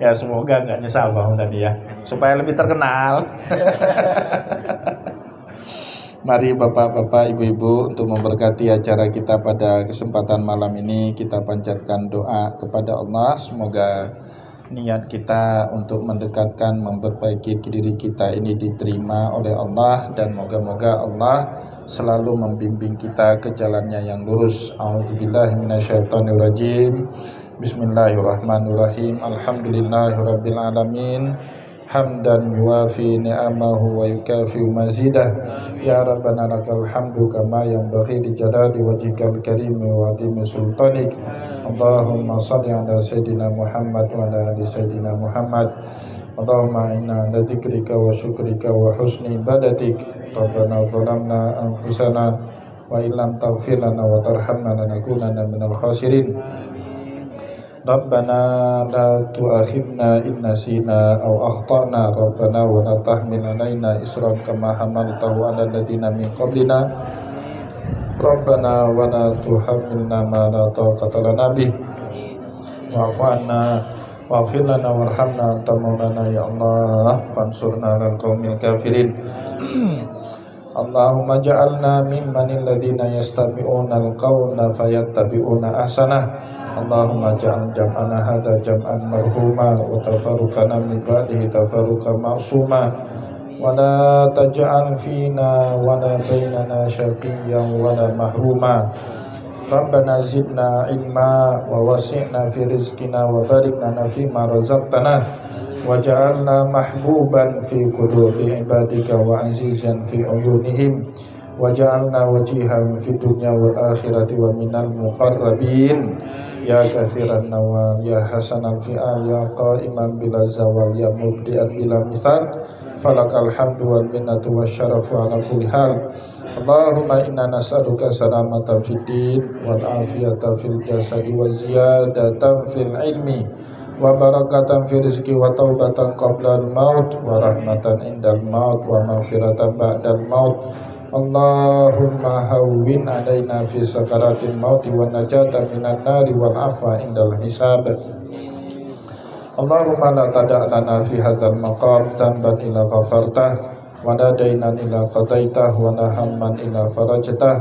Ya semoga nggak nyesal Bang Handani ya, supaya lebih terkenal. Mari bapak-bapak, ibu-ibu, untuk memberkati acara kita pada kesempatan malam ini, kita panjatkan doa kepada Allah. Semoga niat kita untuk mendekatkan, memperbaiki diri kita ini diterima oleh Allah, dan moga-moga Allah selalu membimbing kita ke jalannya yang lurus. A'udzubillahi minasyaitonirrajim. Bismillahirrahmanirrahim. Alhamdulillahirabbil alamin. Hamdan yuwafi ni'amahu wa yukafi mazidah. Ya Rabbana lakal hamdu kama yanbaghi li jalali wajhikal karim wa azimi sultanik. Allahumma shalli ala sayyidina Muhammad wa ala ali sayyidina Muhammad. Allahumma inna ala dzikrika wa syukrika wa husni ibadatik. Rabbana zalamna anfusana wa illam taghfir lana wa tarhamna lanakunanna minal khasirin. Rabbana la tu'akhidna in nasina aw akhtana. Rabbana wa la tahmil alaina isran kama hamaltahu ala alladziina min qablina. Rabbana wa la tuhammilna ma la taqata lana bih. Wa'fu 'anna waghfir lana warhamna anta maulana ya Allah, fansurna 'alal qaumil kafirin. Allahumma ja'alna mimman alladhina yastabi'una al-qawla fayattabi'una ahsanah. Allahumma ja'al jam'ana hadha jam'an marhuma wa tafarruqana min ba'dihi tafarruqan ma'suma wa la taj'al fina wa la bainana syaqiyyan wa la mahruma. Rabbana zidna ilma wa wasi'na fi rizqina wa barik lana fima razaqtana waj'alna mahbuban fi qulubi ibadika wa azizan fi uyunihim waj'alna wajihan fi dunya wal akhirati wa minal muqarrabin. Ya kasiran nawal, ya hasanal fi'al, ya qa'iman bila zawal, ya mubdi'at bila misal, falakal hamdu wal minnatu wasyarafu ala kulli hal. Allahumma inna nas'aluka salamatan fid din wal afiyata fil jasadi wa ziyadatan fil ilmi wa barakatan fil rizqi wa taubatan qabla al maut wa rahmatan indal maut wa maghfiratan ba'dal maut. Allahumma hawwin alaina fi sakaratil mauti wa najata minan nari wal afwa indal hisab. Allahumma la tada' lana fi hadzal maqam dhanban illa ghafartah wa la daynan illa qadaitah wa la hamman illa farajtah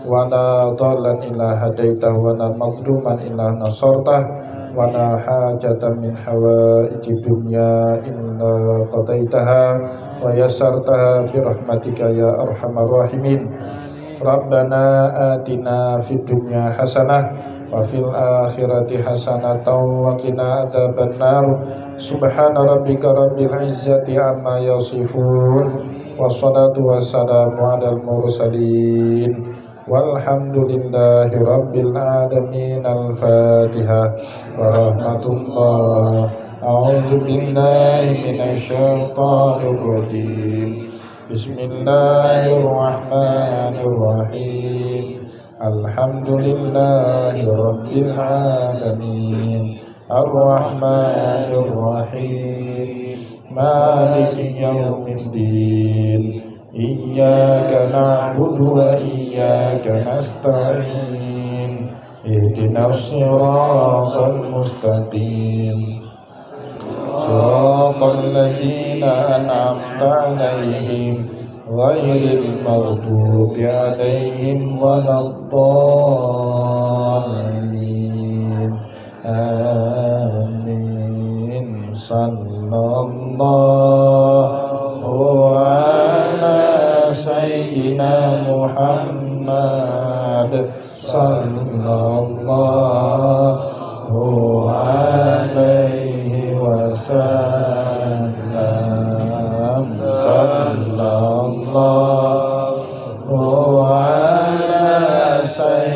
wa la dhallan illa hadaitah wa la mazluman illa nasartah wa la hajatan min hawaiji dunya illa qadaitaha wa yassartaha bi rahmatika ya arhamar rahimin. Rabbana atina fid dunya hasanah wa fil akhirati hasanatan wa qina adzabannar. Subhana rabbika rabbil izzati amma yasifun wassalatu wassalamu alal mursalin walhamdulillahi rabbil alamin. Al-Fatihah. Wa rahmatullah. A'udzu billahi minasy syaithanir rajim. Bismillahirrahmanirrahim. Alhamdulillahi rabbil alamin. Ar-Rahmanir Rahim. Maliki yaumiddin. Iyyaka na'budu wa iyyaka nasta'in. Ihdinas siratal mustaqim. Siratal ladzina an'amta 'alaihim ghairil maghdubi 'alaihim waladdallin.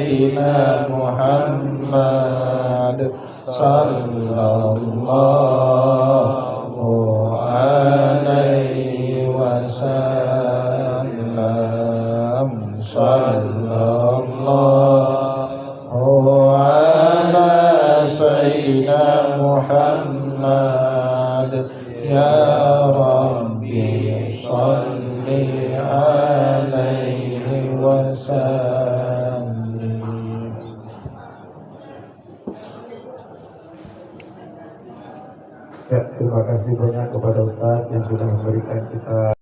سيدنا محمد صلى الله عليه وسلم صلى الله على سيدنا محمد يا ربي صل عليه وسلم. Ya, terima kasih banyak kepada Ustadz yang sudah memberikan kita